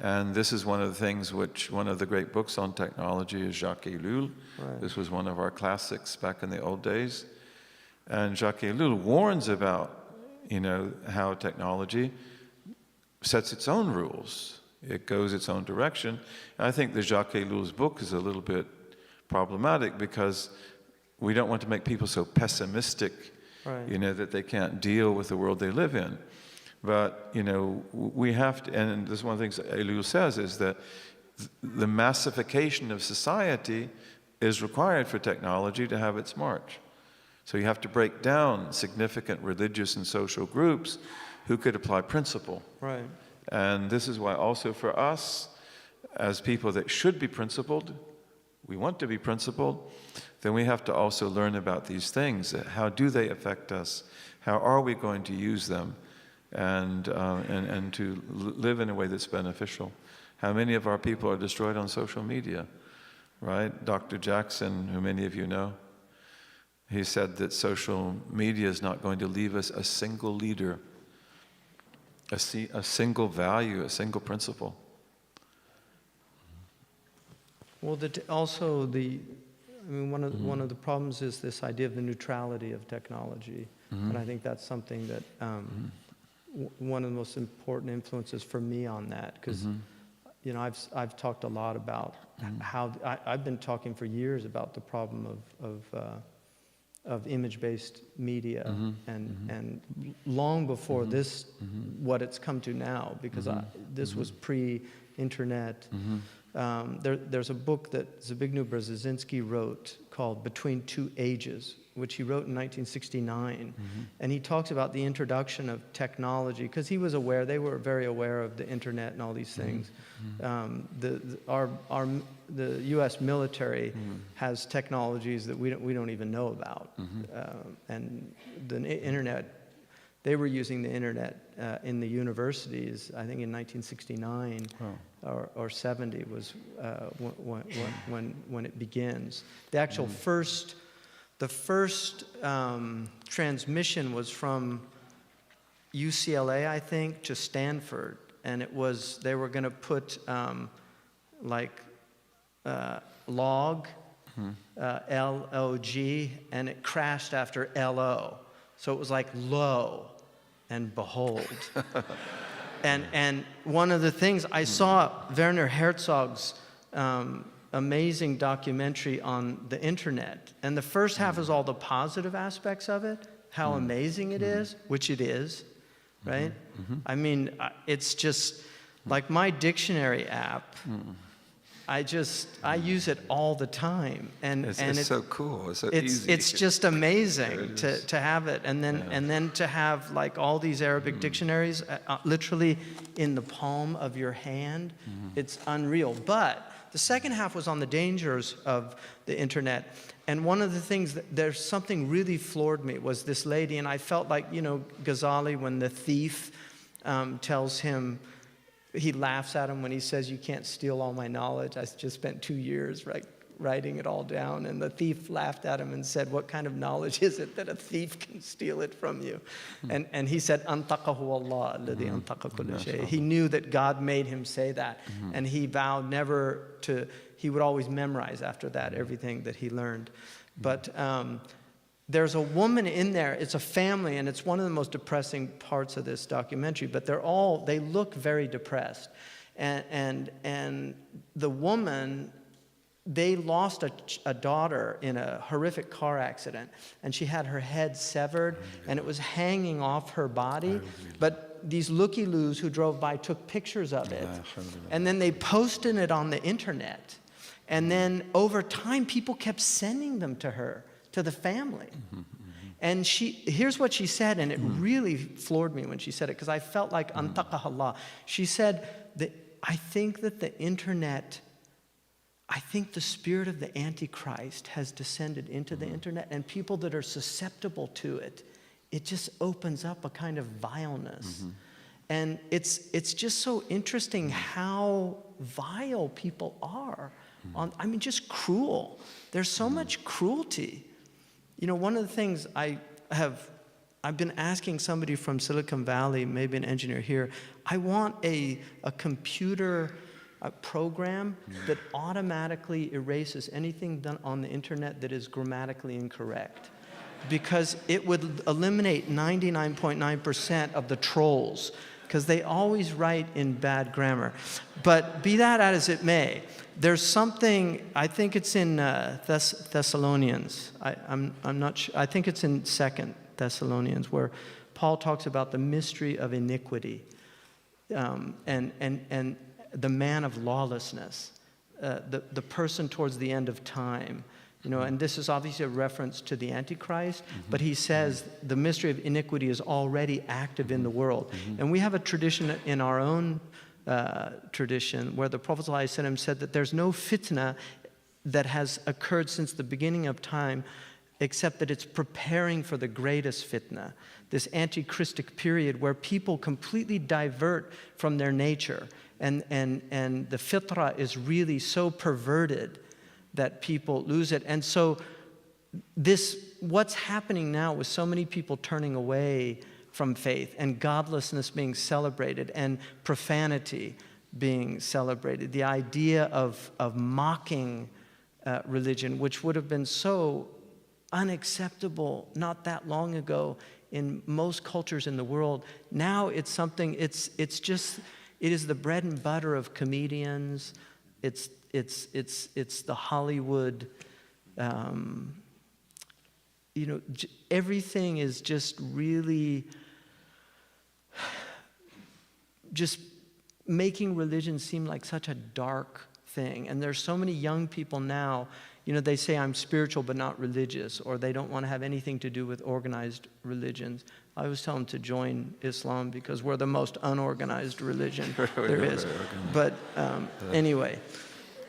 And this is one of the things which, one of the great books on technology is Jacques Ellul. Right. This was one of our classics back in the old days. And Jacques Ellul warns about, you know, how technology sets its own rules. It goes its own direction. And I think the Jacques Ellul's book is a little bit problematic because we don't want to make people so pessimistic, right, you know, that they can't deal with the world they live in. But, you know, we have to, and this is one of the things that Ellul says, is that the massification of society is required for technology to have its march. So you have to break down significant religious and social groups who could apply principle. Right. And this is why also for us, as people that should be principled, we want to be principled, then we have to also learn about these things. How do they affect us? How are we going to use them? And to live in a way that's beneficial. How many of our people are destroyed on social media, right? Dr. Jackson, who many of you know, he said that social media is not going to leave us a single leader, a single value, a single principle. Well, also I mean, one of the problems is this idea of the neutrality of technology. And I think that's something that one of the most important influences for me on that, because you know, I've talked a lot about how I've been talking for years about the problem of image-based media, and long before this, what it's come to now, because this was pre-internet. There's a book that Zbigniew Brzezinski wrote called Between Two Ages, which he wrote in 1969. And he talks about the introduction of technology, because he was aware, they were very aware of the internet and all these things. The U.S. military has technologies that we don't even know about. And the internet, they were using the internet in the universities, I think in 1969 or 70 was when it begins. The actual first transmission was from UCLA, I think, to Stanford, and it was, they were going to put log, L-O-G, and it crashed after L-O. So it was like lo and behold. And one of the things, I saw Werner Herzog's amazing documentary on the internet. And the first half is all the positive aspects of it, how amazing it is, which it is, right? I mean, it's just like my dictionary app. I use it all the time, and it's so cool. It's so easy. It's just amazing to have it, and then to have like all these Arabic dictionaries literally in the palm of your hand. It's unreal. But the second half was on the dangers of the internet, and one of the things there's something really floored me was this lady, and I felt like, you know, Ghazali, when the thief tells him. He laughs at him when he says, "You can't steal all my knowledge. I just spent 2 years writing it all down." And the thief laughed at him and said, "What kind of knowledge is it that a thief can steal it from you?" And he said, "Antaqahu Allah, alladhi antaqa kulla shay." He knew that God made him say that. And he vowed never to, he would always memorize after that everything that he learned. But there's a woman in there, it's a family, and it's one of the most depressing parts of this documentary, but they look very depressed. And the woman, they lost a daughter in a horrific car accident, and she had her head severed, and it was hanging off her body, but these looky-loos who drove by took pictures of it, and then they posted it on the internet, and then over time, people kept sending them to her, to the family. And here's what she said, and it really floored me when she said it, because I felt like antaqah Allah. She said that I think that the internet, I think the spirit of the Antichrist has descended into the internet, and people that are susceptible to it, it just opens up a kind of vileness. And it's just so interesting how vile people are. I mean, just cruel. There's so much cruelty. You know, one of the things I've been asking somebody from Silicon Valley, maybe an engineer here, I want a computer program that automatically erases anything done on the internet that is grammatically incorrect, because it would eliminate 99.9% of the trolls, because they always write in bad grammar. But be that as it may, there's something, I think it's in Thessalonians. I'm not sure. I think it's in 2 Thessalonians, where Paul talks about the mystery of iniquity and the man of lawlessness, the person towards the end of time. You know, and this is obviously a reference to the Antichrist, but he says the mystery of iniquity is already active in the world. And we have a tradition in our own tradition where the Prophet ﷺ said that there's no fitna that has occurred since the beginning of time, except that it's preparing for the greatest fitna, this antichristic period where people completely divert from their nature, and the fitra is really so perverted that people lose it. And so what's happening now with so many people turning away from faith, and godlessness being celebrated, and profanity being celebrated, the idea of mocking religion, which would have been so unacceptable not that long ago in most cultures in the world. Now it's something, it is the bread and butter of comedians. It's the Hollywood, everything is just really just making religion seem like such a dark thing. And there's so many young people now, they say I'm spiritual but not religious, or they don't want to have anything to do with organized religions. I always tell them to join Islam because we're the most unorganized religion there is. But anyway,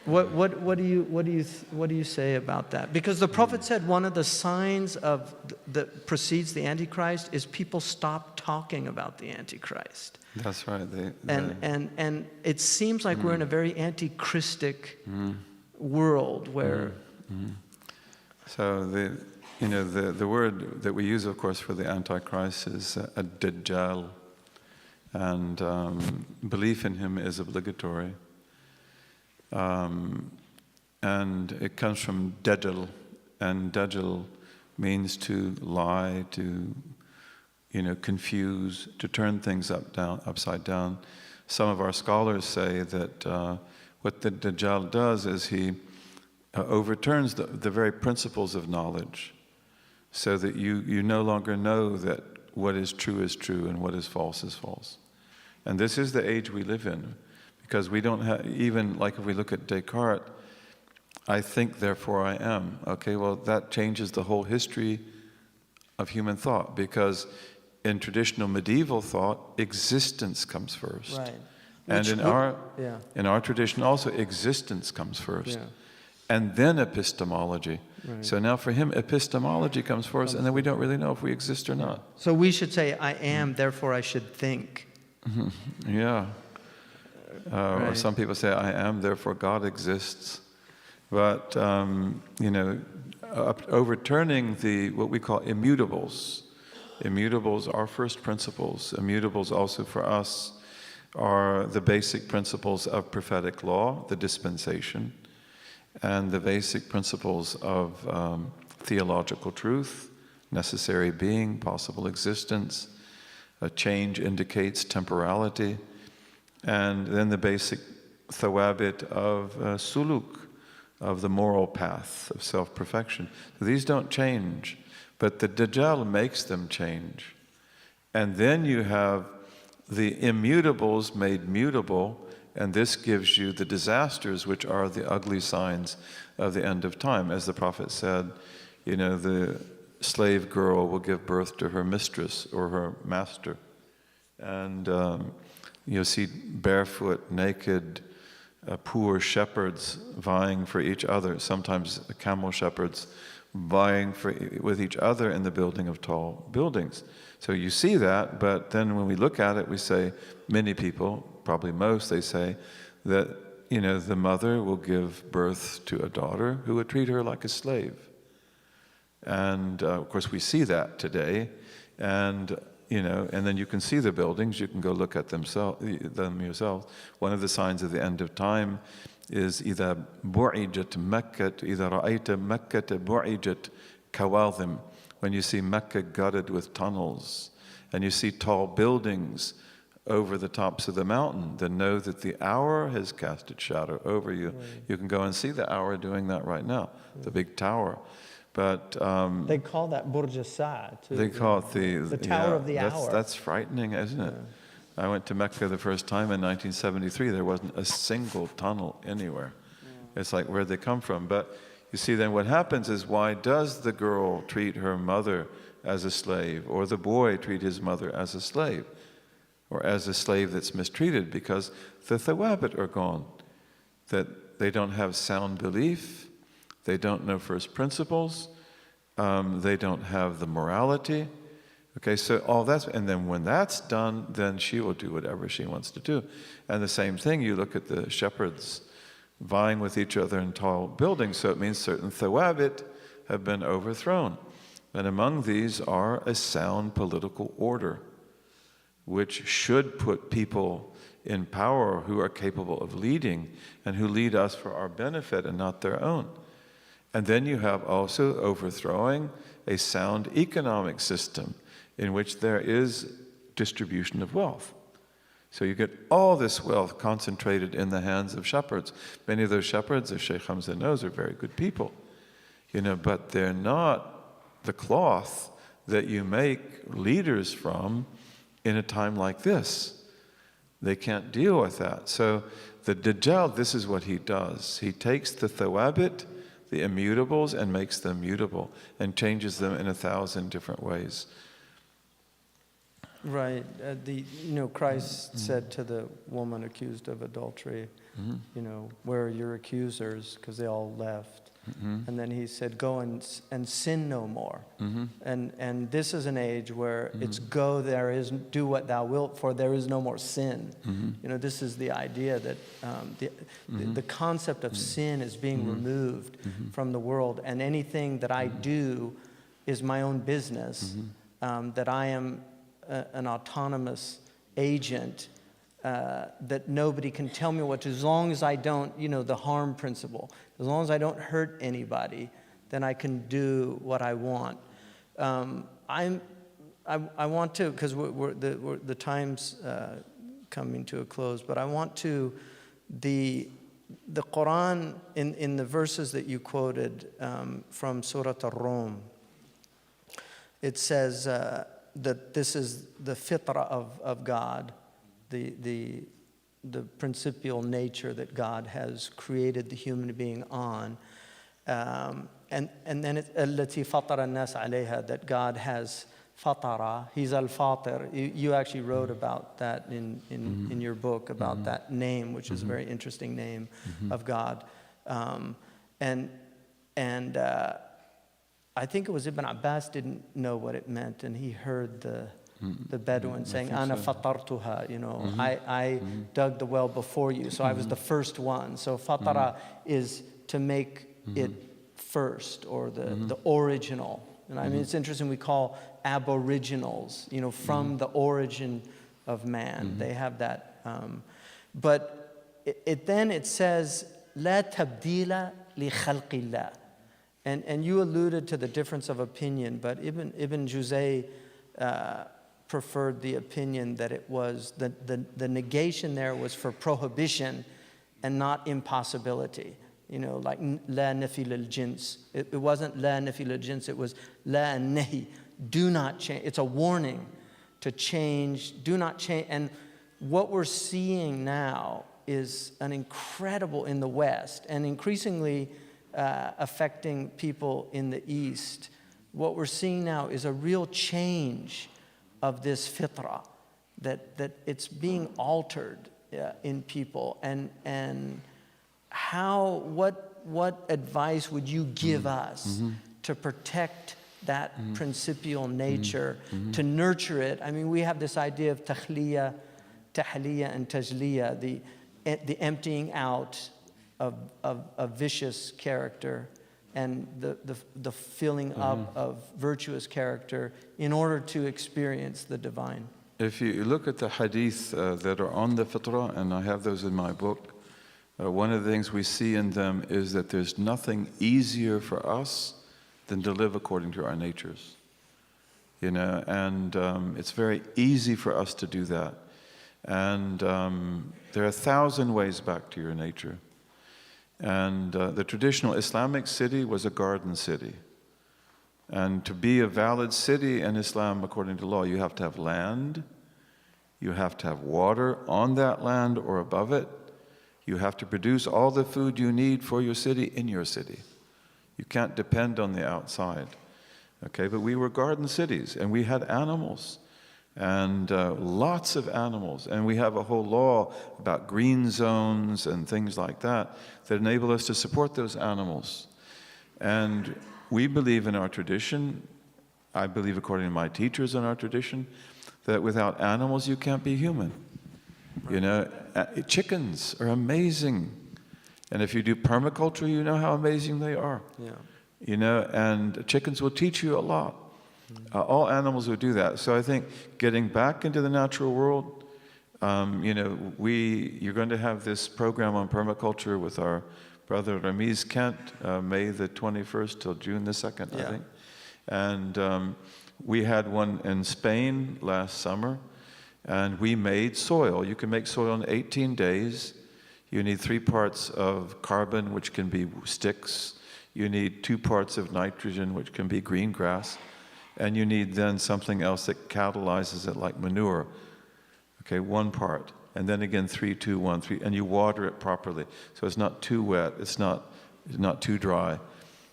what do you say about that? Because the Prophet said one of the signs that precedes the Antichrist is people stop talking about the Antichrist. That's right. And it seems like we're in a very anti-Christic world where. So the word that we use, of course, for the Antichrist is a Dajjal, and belief in him is obligatory. And it comes from Dajjal, and Dajjal means to lie, to confuse, to turn things upside down. Some of our scholars say that what the Dajjal does is he overturns the very principles of knowledge, so that you no longer know that what is true and what is false. And this is the age we live in, because we don't have, even like if we look at Descartes, I think, therefore I am. Okay, well, that changes the whole history of human thought, because in traditional medieval thought, existence comes first. Right. And in our tradition also, existence comes first. Yeah. And then epistemology. Right. So now for him, epistemology comes first, and then we don't really know if we exist or not. So we should say, I am, therefore I should think. Yeah. Right. Or some people say, I am, therefore God exists. But, overturning what we call immutables. Immutables are first principles. Immutables also for us are the basic principles of prophetic law, the dispensation, and the basic principles of theological truth, necessary being, possible existence. A change indicates temporality. And then the basic thawabit of suluk, of the moral path of self-perfection. So these don't change, but the Dajjal makes them change. And then you have the immutables made mutable, and this gives you the disasters, which are the ugly signs of the end of time. As the Prophet said, the slave girl will give birth to her mistress or her master. And you'll see barefoot, naked, poor shepherds vying for each other, sometimes camel shepherds vying with each other in the building of tall buildings. So you see that, but then when we look at it, we say, many people, probably most, they say that, the mother will give birth to a daughter who would treat her like a slave. And of course we see that today, and then you can see the buildings, you can go look at them yourself. One of the signs of the end of time is إِذَا بُعِجَتْ مَكَّةَ إِذَا رَأَيْتَ مَكَّةَ بُعِجَتْ كَوَاظِمْ. When you see Mecca gutted with tunnels, and you see tall buildings over the tops of the mountain, then know that the hour has cast its shadow over you. Right. You can go and see the hour doing that right now, the big tower. But they call that Burj al-Sa' too. They call it the Tower of the Hour. That's frightening, isn't it? I went to Mecca the first time in 1973. There wasn't a single tunnel anywhere. It's like, where'd they come from? But you see, then what happens is, why does the girl treat her mother as a slave, or the boy treat his mother as a slave, or as a slave that's mistreated? Because the thawabit are gone. That they don't have sound belief, they don't know first principles, they don't have the morality. Okay, so all that's, and then when that's done, then she will do whatever she wants to do. And the same thing, you look at the shepherds vying with each other in tall buildings, so it means certain thawabit have been overthrown. And among these are a sound political order, which should put people in power who are capable of leading and who lead us for our benefit and not their own. And then you have also overthrowing a sound economic system in which there is distribution of wealth. So you get all this wealth concentrated in the hands of shepherds. Many of those shepherds, as Shaykh Hamza knows, are very good people, but they're not the cloth that you make leaders from in a time like this. They can't deal with that. So the Dajjal, this is what he does. He takes the thawabit, the immutables, and makes them mutable and changes them in 1,000 different ways. Right. Christ said to the woman accused of adultery, where are your accusers? Because they all left. And then he said, go and sin no more. And this is an age where it's go, do what thou wilt, for there is no more sin. This is the idea that the concept of sin is being removed from the world, and anything that I do is my own business, that I am an autonomous agent, that nobody can tell me what to, as long as I don't, the harm principle, as long as I don't hurt anybody, then I can do what I want. I want to, because the time's coming to a close, but I want to, the Quran, in the verses that you quoted from Surah Ar-Rum, it says that this is the fitra of God, the principial nature that God has created the human being on, and then it's التي فطر الناس عليها, that God has fatara. He's al-fatir. You actually wrote about that in your book, about that name, which is a very interesting name of God, and I think it was Ibn Abbas didn't know what it meant, and he heard the Bedouin saying, Ana fatartuha, I dug the well before you, so I was the first one. So fatara is to make it first, or the original. And I mean, it's interesting, we call aboriginals, from the origin of man. They have that. But then it says, La tabdila li khalqillah. And you alluded to the difference of opinion, but Ibn Juzay preferred the opinion that it was, the negation there was for prohibition and not impossibility. Like la nafi lil jins. It wasn't la nafi lil jins, it was la nahi. Do not change. It's a warning to change. Do not change. And what we're seeing now is an incredible, in the West, and increasingly affecting people in the East. What we're seeing now is a real change of this fitra, that it's being altered in people. And what advice would you give us to protect that principial nature, to nurture it? I mean, we have this idea of tahliya, and tajliya, the emptying out of vicious character and the filling up of virtuous character in order to experience the divine. If you look at the hadith that are on the fitrah, and I have those in my book, one of the things we see in them is that there's nothing easier for us than to live according to our natures. And it's very easy for us to do that. And there are 1,000 ways back to your nature. And the traditional Islamic city was a garden city. And to be a valid city in Islam, according to law, you have to have land, you have to have water on that land or above it, you have to produce all the food you need for your city in your city. You can't depend on the outside. Okay, but we were garden cities, and we had animals, and lots of animals, and we have a whole law about green zones and things like that enable us to support those animals. And we believe in our tradition, I believe according to my teachers in our tradition, that without animals you can't be human. Chickens are amazing, and if you do permaculture, you know how amazing they are. And chickens will teach you a lot. All animals will do that. So I think getting back into the natural world, you're going to have this program on permaculture with our Brother Ramiz Kent, May the 21st till June the 2nd, I think. And we had one in Spain last summer, and we made soil. You can make soil in 18 days. You need 3 parts of carbon, which can be sticks. You need 2 parts of nitrogen, which can be green grass. And you need then something else that catalyzes it, like manure. Okay, 1 part. And then again, 3, 2, 1, 3. And you water it properly. So it's not too wet, it's not too dry.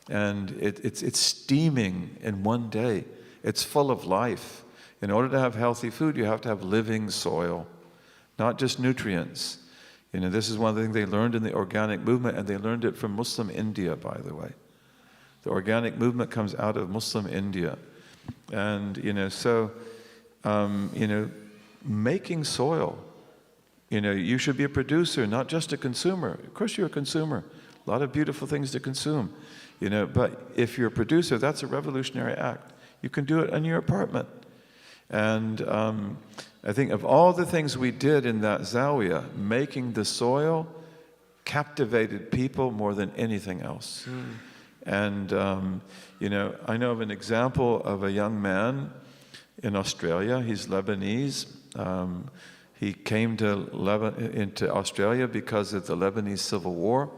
And it's steaming in 1 day. It's full of life. In order to have healthy food, you have to have living soil, not just nutrients. You know, this is one of the things they learned in the organic movement, and they learned it from Muslim India, by the way. The organic movement comes out of Muslim India. And, you know, so, you know, making soil, you know, you should be a producer, not just a consumer. Of course you're a consumer. A lot of beautiful things to consume, you know, but if you're a producer, that's a revolutionary act. You can do it in your apartment. And I think of all the things we did in that Zawiya, making the soil captivated people more than anything else. And, you know, I know of an example of a young man in Australia. He's Lebanese. He came into Australia because of the Lebanese Civil War.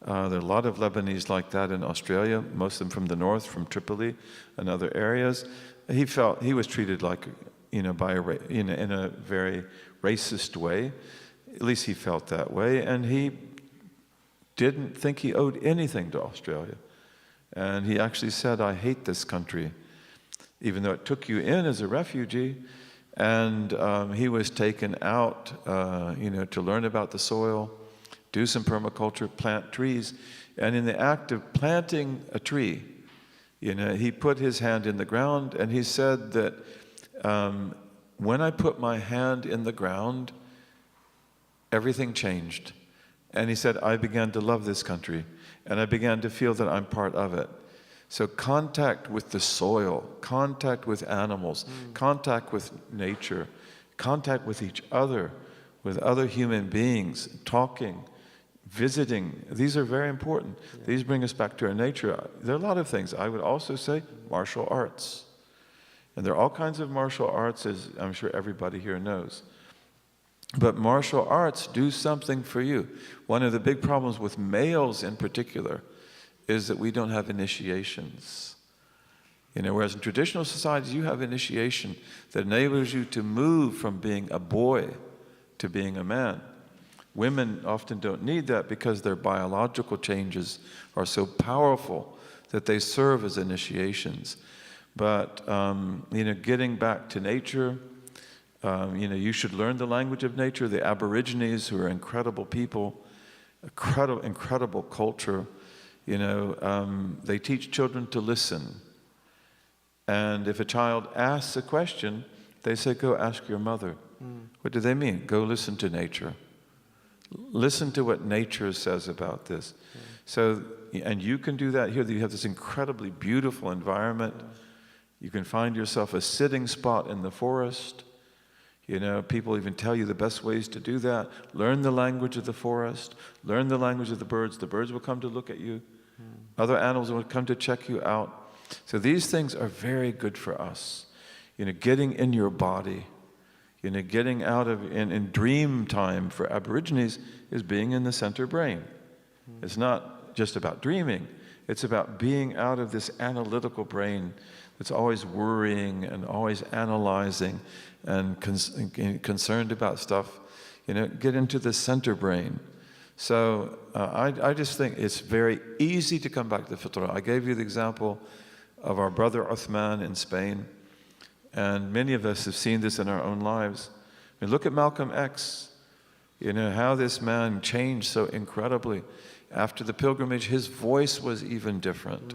There are a lot of Lebanese like that in Australia, most of them from the north, from Tripoli and other areas. He felt he was treated like, you know, in a very racist way. At least he felt that way, and he didn't think he owed anything to Australia. And he actually said, "I hate this country," even though it took you in as a refugee. And he was taken out, you know, to learn about the soil, do some permaculture, plant trees. And in the act of planting a tree, you know, he put his hand in the ground, and he said that when I put my hand in the ground, everything changed. And he said, I began to love this country, and I began to feel that I'm part of it. So contact with the soil, contact with animals, contact with nature, contact with each other, with other human beings, talking, visiting. These are very important. These bring us back to our nature. There are a lot of things. I would also say martial arts. And there are all kinds of martial arts, as I'm sure everybody here knows. But martial arts do something for you. One of the big problems with males in particular is that we don't have initiations. You know, whereas in traditional societies you have initiation that enables you to move from being a boy to being a man. Women often don't need that because their biological changes are so powerful that they serve as initiations. But, you know, getting back to nature, you know, you should learn the language of nature. The Aborigines, who are incredible people, incredible culture, you know, they teach children to listen. And if a child asks a question, they say, go ask your mother. What do they mean? Go listen to nature. Listen to what nature says about this. So, and you can do that here. You have this incredibly beautiful environment. You can find yourself a sitting spot in the forest. You know, people even tell you the best ways to do that. Learn the language of the forest. Learn the language of the birds. The birds will come to look at you. Other animals will come to check you out. So these things are very good for us. You know, getting in your body. You know, getting out of, in dream time for Aborigines is being in the center brain. It's not just about dreaming. It's about being out of this analytical brain that's always worrying and always analyzing and concerned about stuff. You know, get into the center brain. So I just think it's very easy to come back to the fitra. I gave you the example of our brother Uthman in Spain. And many of us have seen this in our own lives. I mean, look at Malcolm X. You know, how this man changed so incredibly. After the pilgrimage, his voice was even different.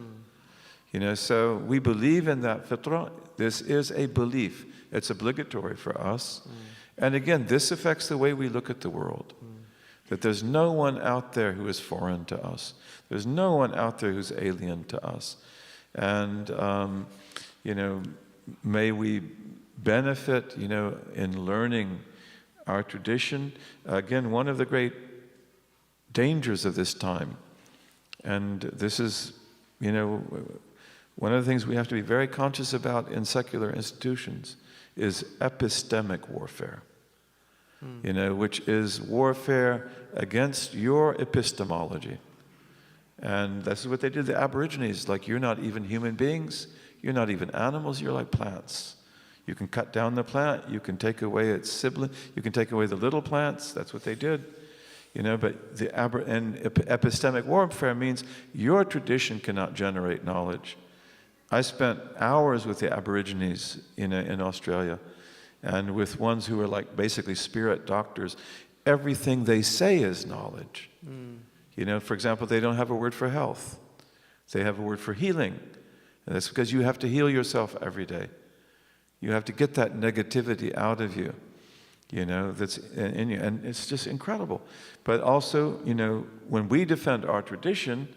You know, so we believe in that fitra. This is a belief. It's obligatory for us. And again, this affects the way we look at the world. That there's no one out there who is foreign to us. There's no one out there who's alien to us. And, you know, may we benefit, you know, in learning our tradition. Again, one of the great dangers of this time. And this is, you know, one of the things we have to be very conscious about in secular institutions is epistemic warfare, you know, which is warfare against your epistemology. And this is what they did to the Aborigines. Like, you're not even human beings, you're not even animals, you're like plants. You can cut down the plant, you can take away its sibling, you can take away the little plants. That's what they did. You know, but epistemic warfare means your tradition cannot generate knowledge. I spent hours with the Aborigines in Australia, and with ones who are like basically spirit doctors. Everything they say is knowledge. You know, for example, they don't have a word for health. They have a word for healing. And that's because you have to heal yourself every day. You have to get that negativity out of you, you know, that's in you. And it's just incredible. But also, you know, when we defend our tradition,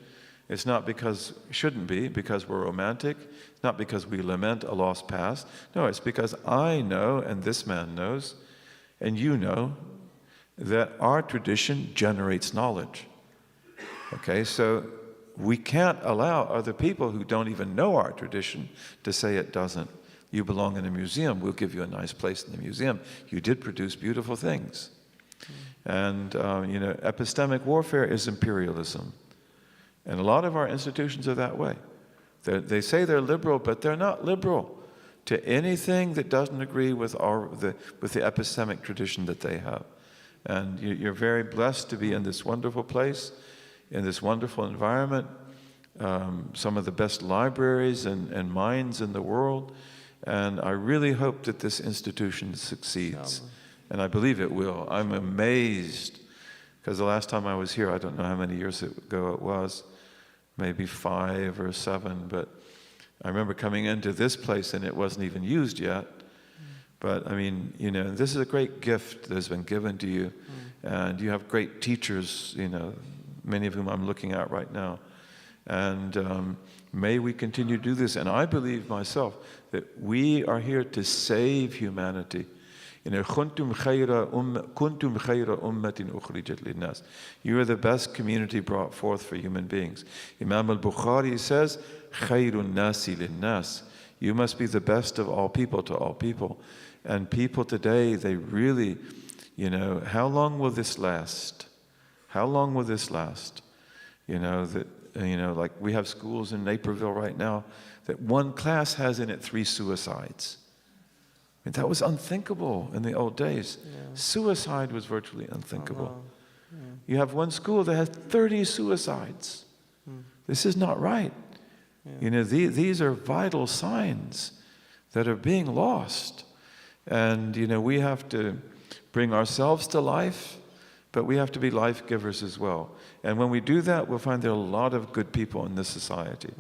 it's not because, it shouldn't be, because we're romantic, not because we lament a lost past. No, it's because I know, and this man knows, and you know, that our tradition generates knowledge. Okay, so we can't allow other people who don't even know our tradition to say it doesn't. You belong in a museum, we'll give you a nice place in the museum. You did produce beautiful things. And, you know, epistemic warfare is imperialism. And a lot of our institutions are that way. They say they're liberal, but they're not liberal to anything that doesn't agree with the epistemic tradition that they have. And you're very blessed to be in this wonderful place, in this wonderful environment, some of the best libraries and minds in the world. And I really hope that this institution succeeds. And I believe it will. I'm amazed, because the last time I was here, I don't know how many years ago it was, maybe 5 or 7, but I remember coming into this place and it wasn't even used yet. But I mean, you know, this is a great gift that has been given to you. And you have great teachers, you know, many of whom I'm looking at right now. And may we continue to do this. And I believe myself that we are here to save humanity. You know, kuntum khayra ummatin ukhrijat linnas. You are the best community brought forth for human beings. Imam al-Bukhari says, khayrun nasi linnas. You must be the best of all people to all people. And people today, they really, you know, how long will this last? How long will this last? You know, like we have schools in Naperville right now that one class has in it 3 suicides. I mean, that was unthinkable in the old days. Suicide was virtually unthinkable. You have one school that has 30 suicides. This is not right. You know, these are vital signs that are being lost. And, you know, we have to bring ourselves to life, but we have to be life givers as well. And when we do that, we'll find there are a lot of good people in this society.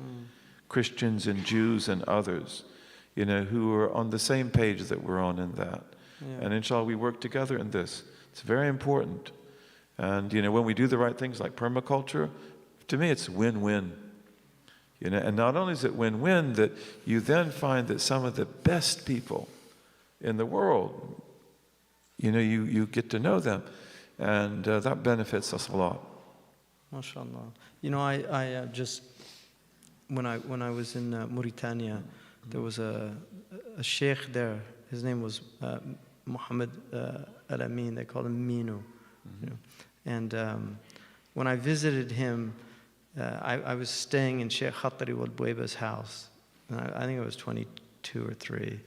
Christians and Jews and others, you know, who are on the same page that we're on in that. And inshallah, we work together in this. It's very important. And, you know, when we do the right things like permaculture, to me, it's win-win. You know, and not only is it win-win, that you then find that some of the best people in the world, you know, you get to know them. And that benefits us a lot. MashaAllah. You know, I just, when I was in Mauritania, there was a sheikh there. His name was Muhammad Al-Amin. They called him Minu. You know? And when I visited him, I was staying in Sheikh Khatri Wal Bueba's house. And I think I was 22 or 3.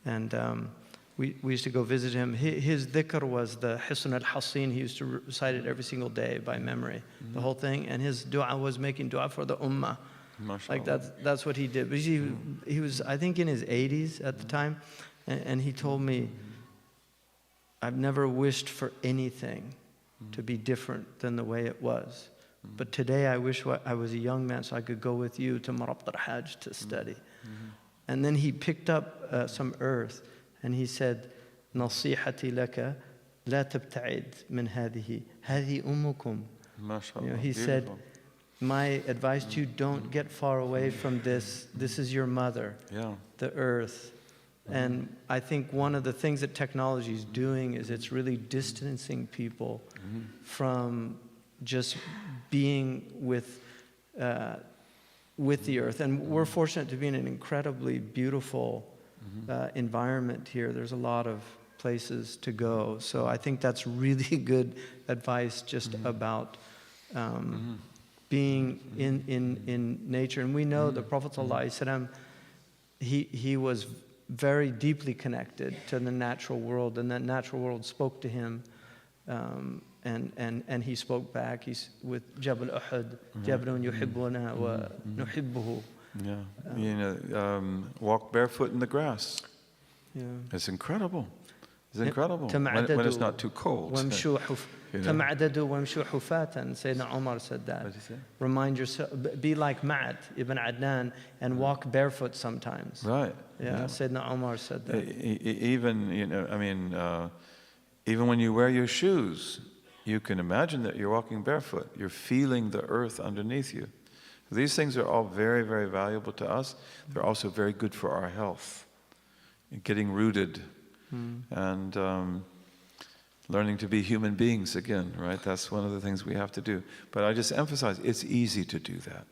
And we used to go visit him. His dhikr was the Hisn al-Hasin. He used to recite it every single day by memory, the whole thing. And his dua was making dua for the ummah. Like that's what he did. But he was, I think, in his 80s at the time. And he told me, I've never wished for anything to be different than the way it was. But today I wish I was a young man so I could go with you to Marabt al-Hajj to study. And then he picked up some earth and he said, "Nasihati laka la tabta'id min hadihi. Hadi ummukum." You know, he said, my advice to you, don't get far away from this. This is your mother, the earth. And I think one of the things that technology is doing is it's really distancing people from just being with the earth. And we're fortunate to be in an incredibly beautiful environment here. There's a lot of places to go. So I think that's really good advice just about being in nature. And we know the Prophet ﷺ, he was very deeply connected to the natural world, and that natural world spoke to him, and he spoke back. He's with Jabal Uhud, Jabalun yuhibbuna wa nuhibbuhu. Walk barefoot in the grass. Yeah. It's incredible. It's incredible. When it's not too cold. Tam'adadu wamshu hufatan. Sayyidina Umar said that. What did he say? Remind yourself, be like Ma'at ibn Adnan and walk barefoot sometimes. Right. Yeah, Sayyidina Umar said that. Even, even when you wear your shoes, you can imagine that you're walking barefoot. You're feeling the earth underneath you. These things are all very, very valuable to us. They're also very good for our health. Getting rooted and learning to be human beings again, right? That's one of the things we have to do. But I just emphasize, it's easy to do that.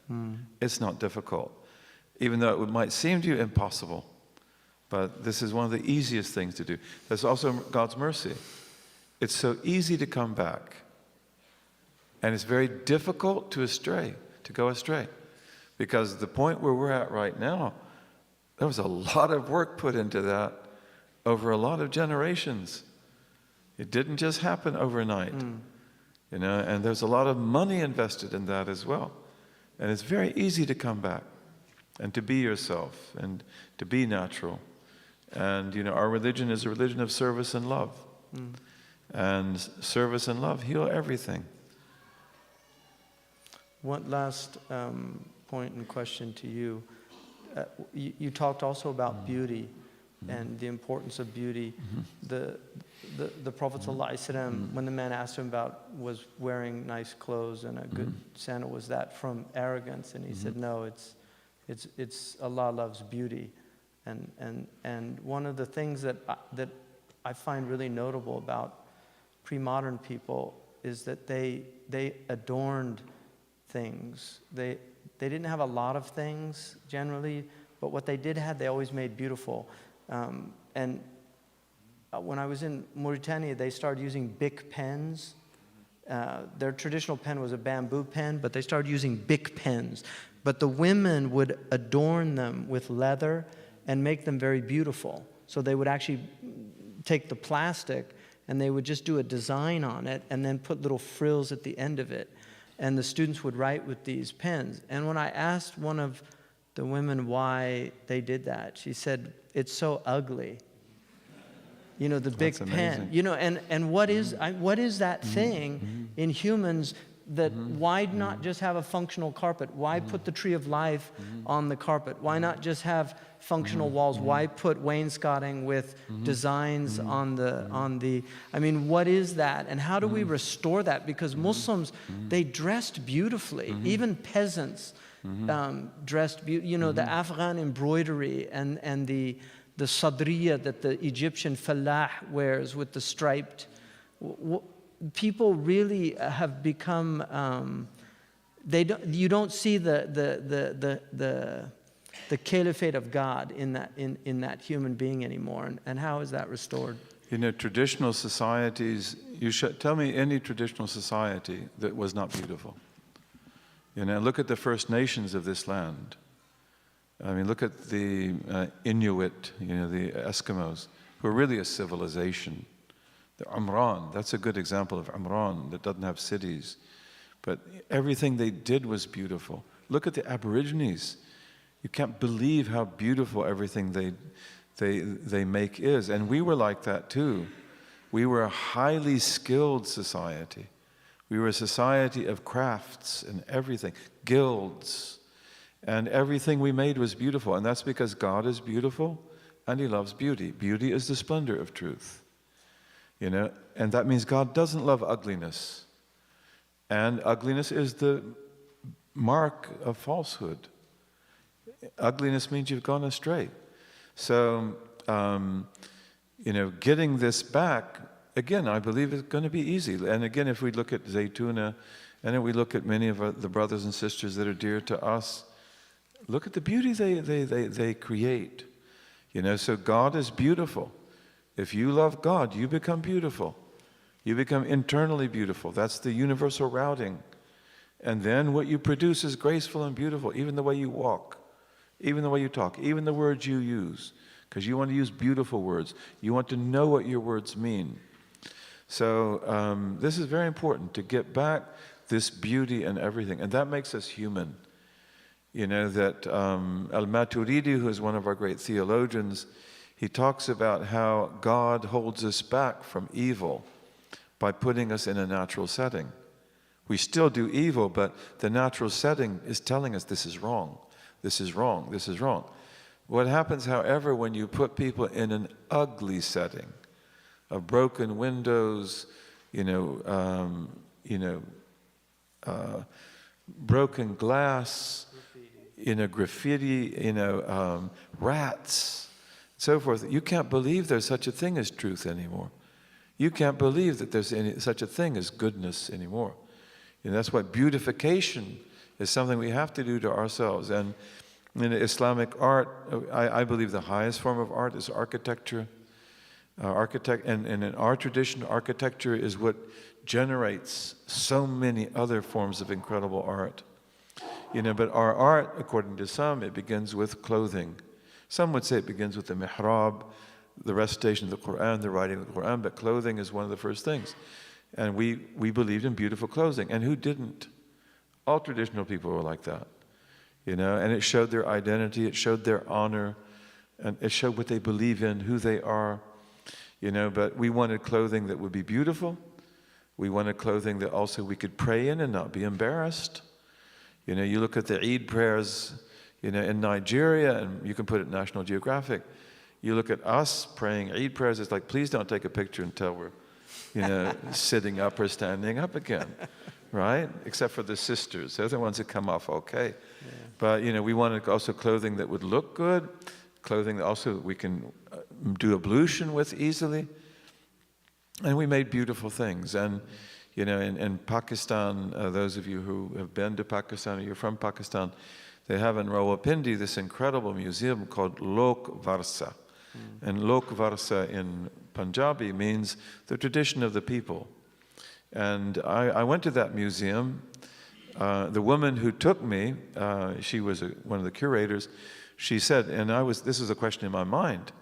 It's not difficult. Even though it might seem to you impossible, but this is one of the easiest things to do. That's also God's mercy. It's so easy to come back. And it's very difficult to go astray. Because the point where we're at right now, there was a lot of work put into that over a lot of generations. It didn't just happen overnight. And there's a lot of money invested in that as well. And it's very easy to come back and to be yourself and to be natural. And our religion is a religion of service and love. And service and love heal everything. One last point and question to you. You talked also about beauty and the importance of beauty. The Prophet ﷺ, when the man asked him about was wearing nice clothes and a good sandal, was that from arrogance? And he said, no, it's Allah loves beauty. And one of the things that I find really notable about pre-modern people is that they adorned things. They didn't have a lot of things generally, but what they did have, they always made beautiful. And when I was in Mauritania, they started using Bic pens. Their traditional pen was a bamboo pen, but they started using Bic pens. But the women would adorn them with leather and make them very beautiful. So they would actually take the plastic and they would just do a design on it and then put little frills at the end of it. And the students would write with these pens. And when I asked one of the women why they did that, she said, it's so ugly. The big pen. And what is that thing in humans that why not just have a functional carpet? Why put the tree of life on the carpet? Why not just have functional walls? Why put wainscoting with designs on the I mean, what is that? And how do we restore that? Because Muslims, they dressed beautifully. Even peasants dressed beautifully. The Afghan embroidery and the sadriya that the Egyptian fallah wears with the striped. People really have become. You don't see the caliphate of God in that human being anymore. And how is that restored? Traditional societies. You should tell me any traditional society that was not beautiful. Look at the First Nations of this land. I mean, look at the Inuit, the Eskimos, who are really a civilization. The Umran, that's a good example of Umran that doesn't have cities. But everything they did was beautiful. Look at the Aborigines. You can't believe how beautiful everything they make is. And we were like that too. We were a highly skilled society. We were a society of crafts and everything, guilds. And everything we made was beautiful. And that's because God is beautiful and He loves beauty. Beauty is the splendor of truth. And that means God doesn't love ugliness. And ugliness is the mark of falsehood. Ugliness means you've gone astray. So, getting this back, again, I believe is going to be easy. And again, if we look at Zaytuna And then we look at many of the brothers and sisters that are dear to us. Look at the beauty they create. You know, so God is beautiful. If you love God, you become beautiful. You become internally beautiful. That's the universal routing. And then what you produce is graceful and beautiful, even the way you walk, even the way you talk, even the words you use, because you want to use beautiful words. You want to know what your words mean. So this is very important, to get back this beauty and everything. And that makes us human. You know, that al-Maturidi, who is one of our great theologians, he talks about how God holds us back from evil by putting us in a natural setting. We still do evil, but the natural setting is telling us this is wrong, this is wrong, this is wrong. What happens, however, when you put people in an ugly setting of broken windows, broken glass, graffiti, rats, so forth. You can't believe there's such a thing as truth anymore. You can't believe that there's such a thing as goodness anymore. And that's why beautification is something we have to do to ourselves. And in Islamic art, I believe the highest form of art is architecture. And in our tradition, architecture is what generates so many other forms of incredible art. But our art, according to some, it begins with clothing. Some would say it begins with the mihrab, the recitation of the Quran, the writing of the Quran, but clothing is one of the first things. And we believed in beautiful clothing. And who didn't? All traditional people were like that. And it showed their identity, it showed their honor, and it showed what they believe in, who they are. But we wanted clothing that would be beautiful. We wanted clothing that also we could pray in and not be embarrassed. You look at the Eid prayers, in Nigeria, and you can put it in National Geographic. You look at us praying Eid prayers, it's like, please don't take a picture until we're, sitting up or standing up again, right? Except for the sisters. They're the ones that come off okay. Yeah. But, we wanted also clothing that would look good, clothing that also we can do ablution with easily. And we made beautiful things. And, in Pakistan, those of you who have been to Pakistan or you're from Pakistan, they have in Rawalpindi this incredible museum called Lok Varsa. And Lok Varsa in Punjabi means the tradition of the people. And I went to that museum. The woman who took me, she was one of the curators, she said, this is a question in my mind.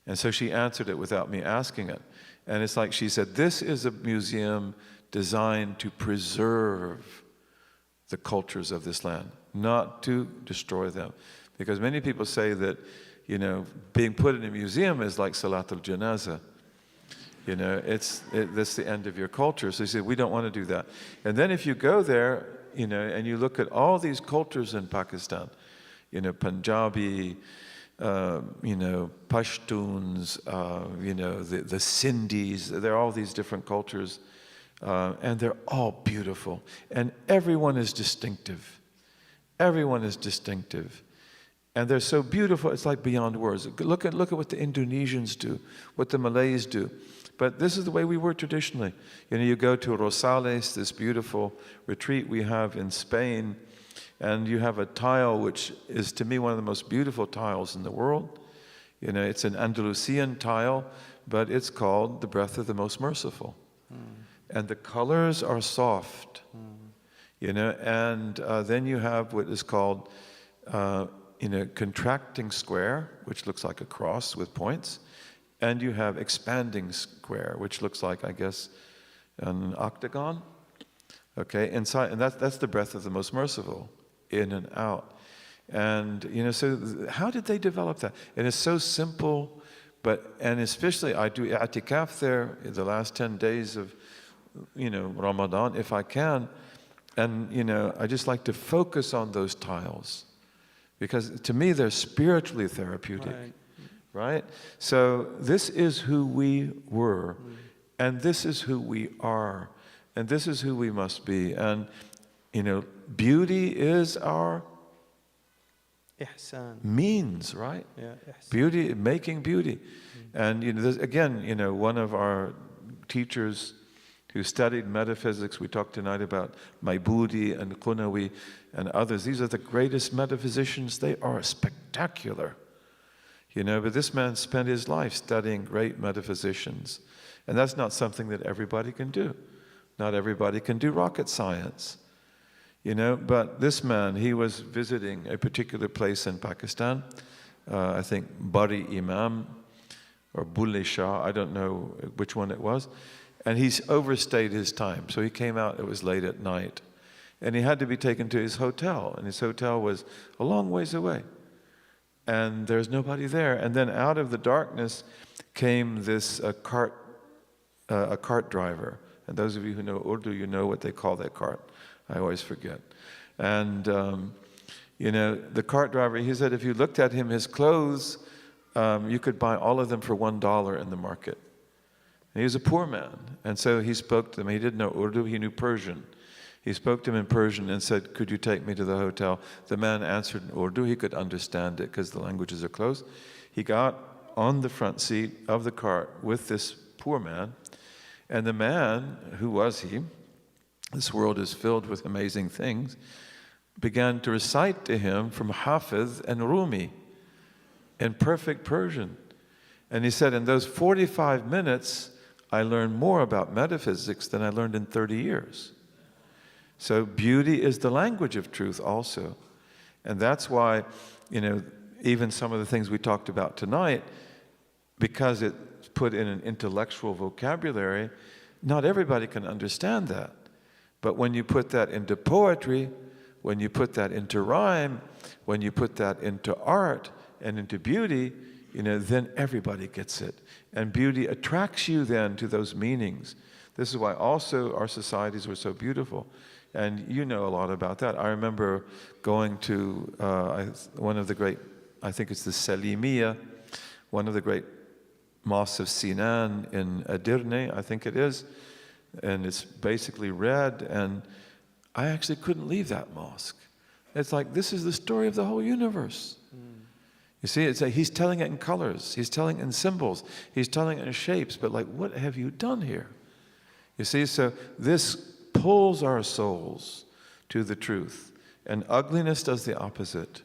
And so she answered it without me asking it. And it's like she said, this is a museum designed to preserve the cultures of this land, not to destroy them. Because many people say that, being put in a museum is like Salatul Janazah. That's the end of your culture. So he said, we don't want to do that. And then if you go there, and you look at all these cultures in Pakistan, Punjabi, Pashtuns, the Sindhis, there are all these different cultures, and they're all beautiful. And everyone is distinctive. Everyone is distinctive. And they're so beautiful, it's like beyond words. Look at what the Indonesians do, what the Malays do. But this is the way we were traditionally. You go to Rosales, this beautiful retreat we have in Spain, and you have a tile which is, to me, one of the most beautiful tiles in the world. It's an Andalusian tile, but it's called the breath of the most merciful. And the colors are soft. And then you have what is called contracting square, which looks like a cross with points. And you have expanding square, which looks like, I guess, an octagon. Okay, inside, and that's the breath of the most merciful, in and out. And so how did they develop that? And it's so simple, and especially I do i'tikaf there in the last 10 days of Ramadan, if I can. And I just like to focus on those tiles, because to me they're spiritually therapeutic. Right? So this is who we were, and this is who we are, and this is who we must be. And beauty is our ihsan. Means, right? Yeah, ihsan. Beauty, making beauty. And again, one of our teachers who studied metaphysics. We talked tonight about Maibudi and Qunawi and others. These are the greatest metaphysicians. They are spectacular. But this man spent his life studying great metaphysicians. And that's not something that everybody can do. Not everybody can do rocket science. But this man, he was visiting a particular place in Pakistan, I think Bari Imam or Bulle Shah, I don't know which one it was. And he's overstayed his time. So he came out, it was late at night. And he had to be taken to his hotel. And his hotel was a long ways away. And there's nobody there. And then out of the darkness came this cart driver. And those of you who know Urdu, you know what they call that cart. I always forget. And, the cart driver, he said if you looked at him, his clothes, you could buy all of them for $1 in the market. And he was a poor man. And so he spoke to them. He didn't know Urdu, he knew Persian. He spoke to him in Persian and said, could you take me to the hotel? The man answered in Urdu. He could understand it because the languages are close. He got on the front seat of the cart with this poor man. And the man, who was he? This world is filled with amazing things. Began to recite to him from Hafiz and Rumi in perfect Persian. And he said, in those 45 minutes, I learned more about metaphysics than I learned in 30 years. So beauty is the language of truth also. And that's why, even some of the things we talked about tonight, because it's put in an intellectual vocabulary, not everybody can understand that. But when you put that into poetry, when you put that into rhyme, when you put that into art and into beauty, then everybody gets it. And beauty attracts you then to those meanings. This is why also our societies were so beautiful. And you know a lot about that. I remember going to one of the great, I think it's the Salimiyya, one of the great mosques of Sinan in Edirne, I think it is. And it's basically red, and I actually couldn't leave that mosque. It's like, this is the story of the whole universe. You see, it's like he's telling it in colors, he's telling it in symbols, he's telling it in shapes, but like, what have you done here? You see, so this pulls our souls to the truth, and ugliness does the opposite.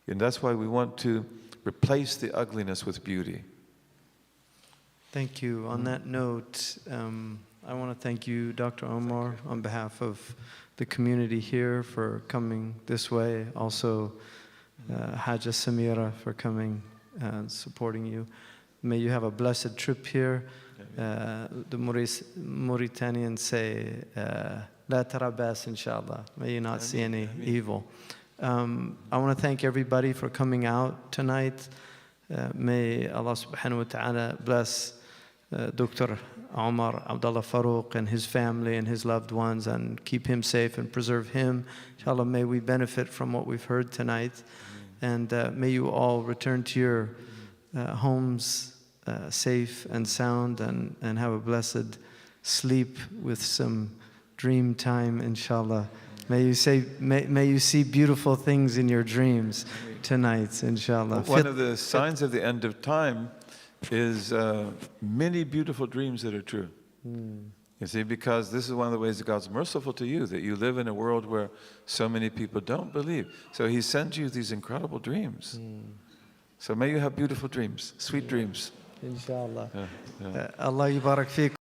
And that's why we want to replace the ugliness with beauty. Thank you. On that note, I want to thank you, Dr. Umar, on behalf of the community here for coming this way. Also, Haja Samira for coming and supporting you. May you have a blessed trip here. The Mauritanians say, La tarabas, inshallah. May you not see any evil. I want to thank everybody for coming out tonight. May Allah subhanahu wa ta'ala bless Dr. Umar Abdullah Faruq and his family and his loved ones, and keep him safe and preserve him. Inshallah, may we benefit from what we've heard tonight. And may you all return to your homes safe and sound, and have a blessed sleep with some dream time, inshallah. May you see beautiful things in your dreams tonight, inshallah. One of the signs of the end of time is many beautiful dreams that are true. You see, because this is one of the ways that God's merciful to you, that you live in a world where so many people don't believe. So He sends you these incredible dreams. So may you have beautiful dreams, sweet dreams. Inshallah. Allah yubarak feek.